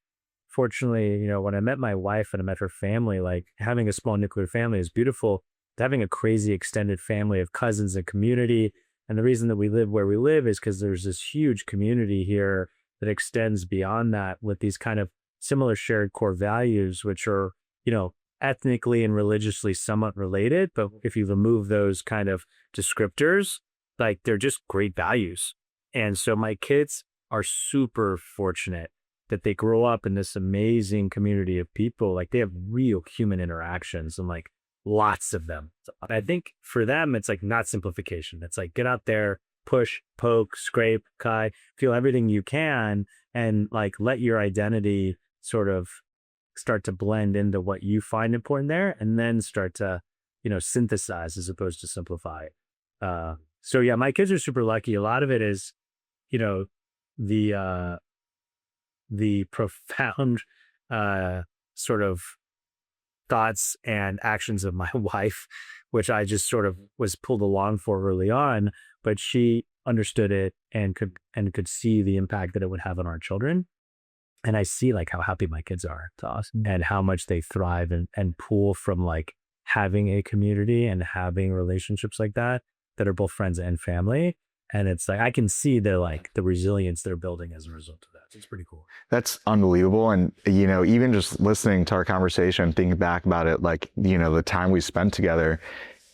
fortunately, you know, when I met my wife and I met her family, like having a small nuclear family is beautiful. Having a crazy extended family of cousins and community. And the reason that we live where we live is because there's this huge community here that extends beyond that with these kind of similar shared core values, which are, you know, ethnically and religiously somewhat related. But if you remove those kind of descriptors, like they're just great values. And so my kids are super fortunate that they grow up in this amazing community of people. Like they have real human interactions and like lots of them. So I think for them, it's like not simplification. It's like get out there, push, poke, scrape, kai, feel everything you can, and like let your identity sort of start to blend into what you find important there, and then start to, synthesize as opposed to simplify. So yeah, my kids are super lucky. A lot of it is, the profound sort of thoughts and actions of my wife, which I just sort of was pulled along for early on, but she understood it and could see the impact that it would have on our children. And I see like how happy my kids are. It's awesome. And how much they thrive and pull from like having a community and having relationships like that are both friends and family. And it's like, I can see the resilience they're building as a result of that. It's pretty cool. That's unbelievable. And, even just listening to our conversation, thinking back about it, like, the time we spent together,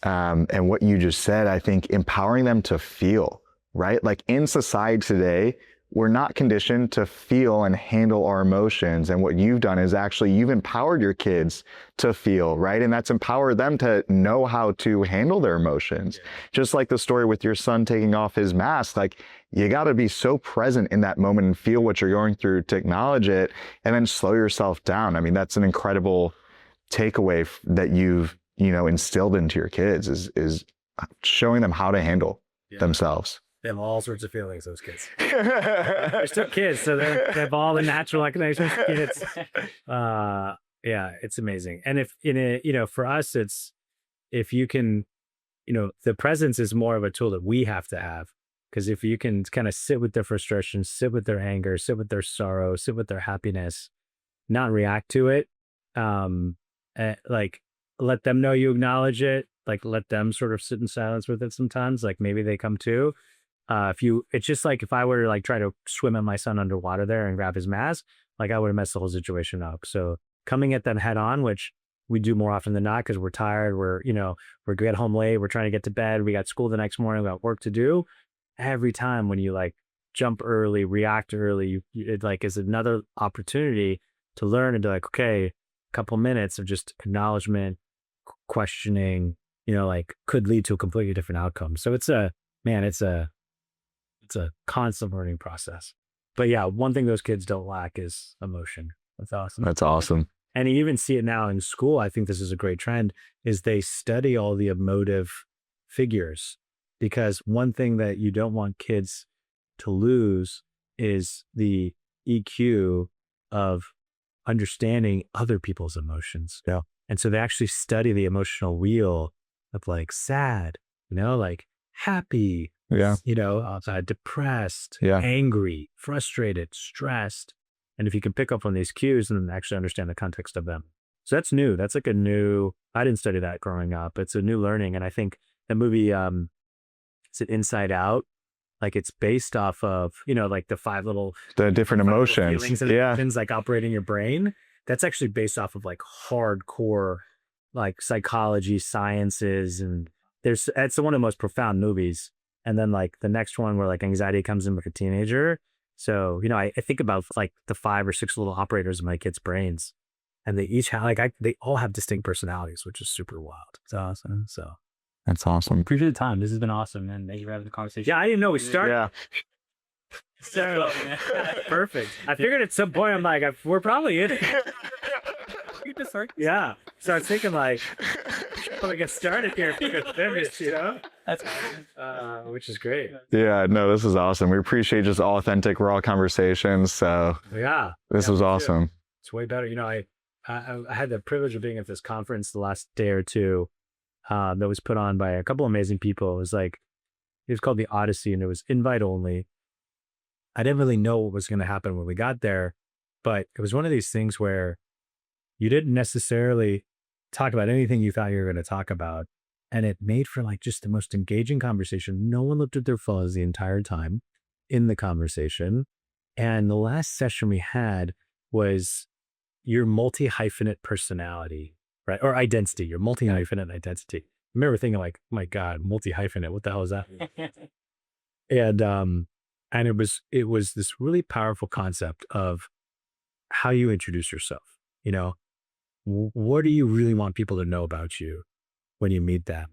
and what you just said, I think empowering them to feel, right? Like in society today, we're not conditioned to feel and handle our emotions. And what you've done is actually you've empowered your kids to feel, right? And that's empowered them to know how to handle their emotions. Yeah. Just like the story with your son taking off his mask, like you got to be so present in that moment and feel what you're going through to acknowledge it and then slow yourself down. I mean, that's an incredible takeaway that you've, instilled into your kids is showing them how to handle themselves. They have all sorts of feelings, those kids. They're still kids, so they have all the natural inclinations of kids. Yeah, it's amazing. And if for us, it's if you can, the presence is more of a tool that we have to have. Because if you can kind of sit with their frustration, sit with their anger, sit with their sorrow, sit with their happiness, not react to it, like let them know you acknowledge it, like let them sort of sit in silence with it sometimes, like maybe they come to. It's just like if I were to like try to swim at my son underwater there and grab his mask, like I would have messed the whole situation up. So coming at them head on, which we do more often than not because we're tired, we get home late, we're trying to get to bed, we got school the next morning, we got work to do. Every time when you like jump early, react early, it like is another opportunity to learn and be like, okay, a couple minutes of just acknowledgement, questioning, like could lead to a completely different outcome. So it's a constant learning process. But yeah, one thing those kids don't lack is emotion. That's awesome. That's awesome. And you even see it now in school. I think this is a great trend is they study all the emotive figures, because one thing that you don't want kids to lose is the EQ of understanding other people's emotions. Yeah. And so they actually study the emotional wheel of like sad, like happy, depressed, angry, frustrated, stressed. And if you can pick up on these cues and actually understand the context of them. So that's new. That's like I didn't study that growing up. It's a new learning. And I think the movie, is it Inside Out? Like it's based off of, like the different emotions. Feelings and emotions like operating your brain. That's actually based off of like hardcore, like psychology, sciences. And it's one of the most profound movies. And then like the next one where like anxiety comes in with a teenager. So, I think about like the 5 or 6 little operators in my kids' brains, and they each have they all have distinct personalities, which is super wild. It's awesome. So that's awesome. Appreciate the time. This has been awesome, man. Thank you for having the conversation. Yeah, I didn't know we started. Yeah. So perfect. I figured at some point I'm like, we're probably in it. Yeah. So I was thinking like, when we get started here, if we could finish, That's awesome. Which is great. Yeah, no, this is awesome. We appreciate just authentic, raw conversations. So yeah, this was awesome. It's way better. I had the privilege of being at this conference the last day or two that was put on by a couple amazing people. It was called the Odyssey, and it was invite only. I didn't really know what was going to happen when we got there, but it was one of these things where you didn't necessarily talk about anything you thought you were going to talk about. And it made for like just the most engaging conversation. No one looked at their phones the entire time in the conversation. And the last session we had was your multi-hyphenate personality, right? Or identity, your multi-hyphenate identity. I remember thinking like, oh my God, multi-hyphenate, what the hell is that? And it was this really powerful concept of how you introduce yourself. What do you really want people to know about you when you meet them?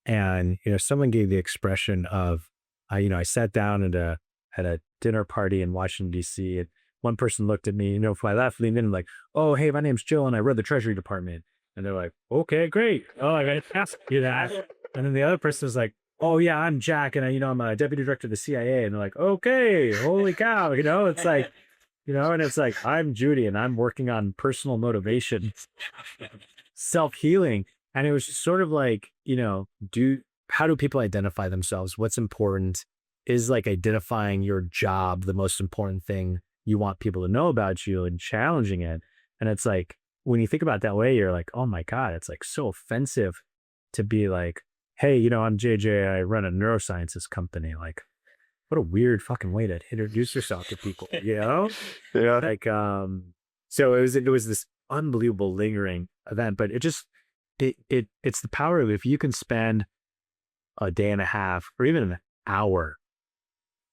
And, someone gave the expression of, I sat down at a dinner party in Washington, D.C., and one person looked at me, if I left, leaned in like, oh, hey, my name's Jill and I run the Treasury Department. And they're like, okay, great. Oh, I got to ask you that. And then the other person was like, oh yeah, I'm Jack, and I'm a deputy director of the CIA. And they're like, okay, holy cow, it's like, and it's like, I'm Judy, and I'm working on personal motivation, self-healing. And it was just sort of like, how do people identify themselves? What's important? Is like identifying your job the most important thing you want people to know about you, and challenging it. And it's like, when you think about it that way, you're like, oh my God, it's like so offensive to be like, hey, I'm JJ, I run a neurosciences company. Like, what a weird fucking way to introduce yourself to people, Yeah. Like, so it was this unbelievable lingering event, but it's the power of, if you can spend a day and a half or even an hour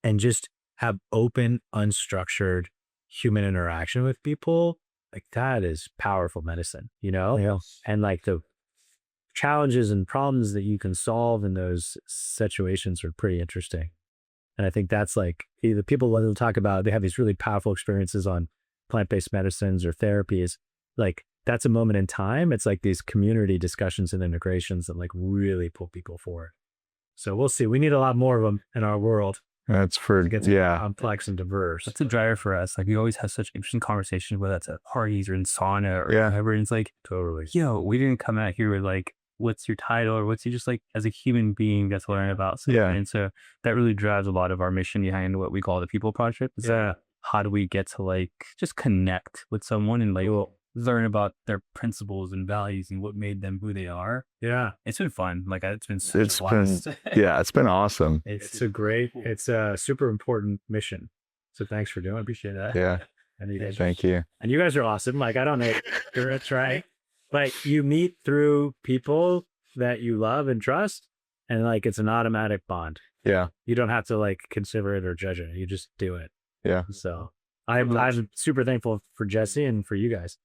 and just have open, unstructured human interaction with people, like that is powerful medicine, Yeah. And like the challenges and problems that you can solve in those situations are pretty interesting. And I think that's like the people that talk about, they have these really powerful experiences on plant-based medicines or therapies. Like that's a moment in time. It's like these community discussions and integrations that like really pull people forward. So we'll see. We need a lot more of them in our world. That's for, It gets complex and diverse. That's a driver for us. Like we always have such interesting conversations, whether that's at parties or in sauna or whatever. And it's like, Totally. We didn't come out here with like, what's your title, or what's you just like as a human being that's learning about something. Yeah. And so that really drives a lot of our mission behind what we call the People Project. It's like, how do we get to like just connect with someone and like learn about their principles and values and what made them who they are? Yeah. It's been fun. Like it's been such a blast. It's been awesome. It's a super important mission. So thanks for doing it. I appreciate that. Yeah. And you guys Thank you. And you guys are awesome. Like, I don't know, that's right. But you meet through people that you love and trust, and like it's an automatic bond. Yeah. You don't have to like consider it or judge it. You just do it. Yeah. So I'm super thankful for Jesse and for you guys.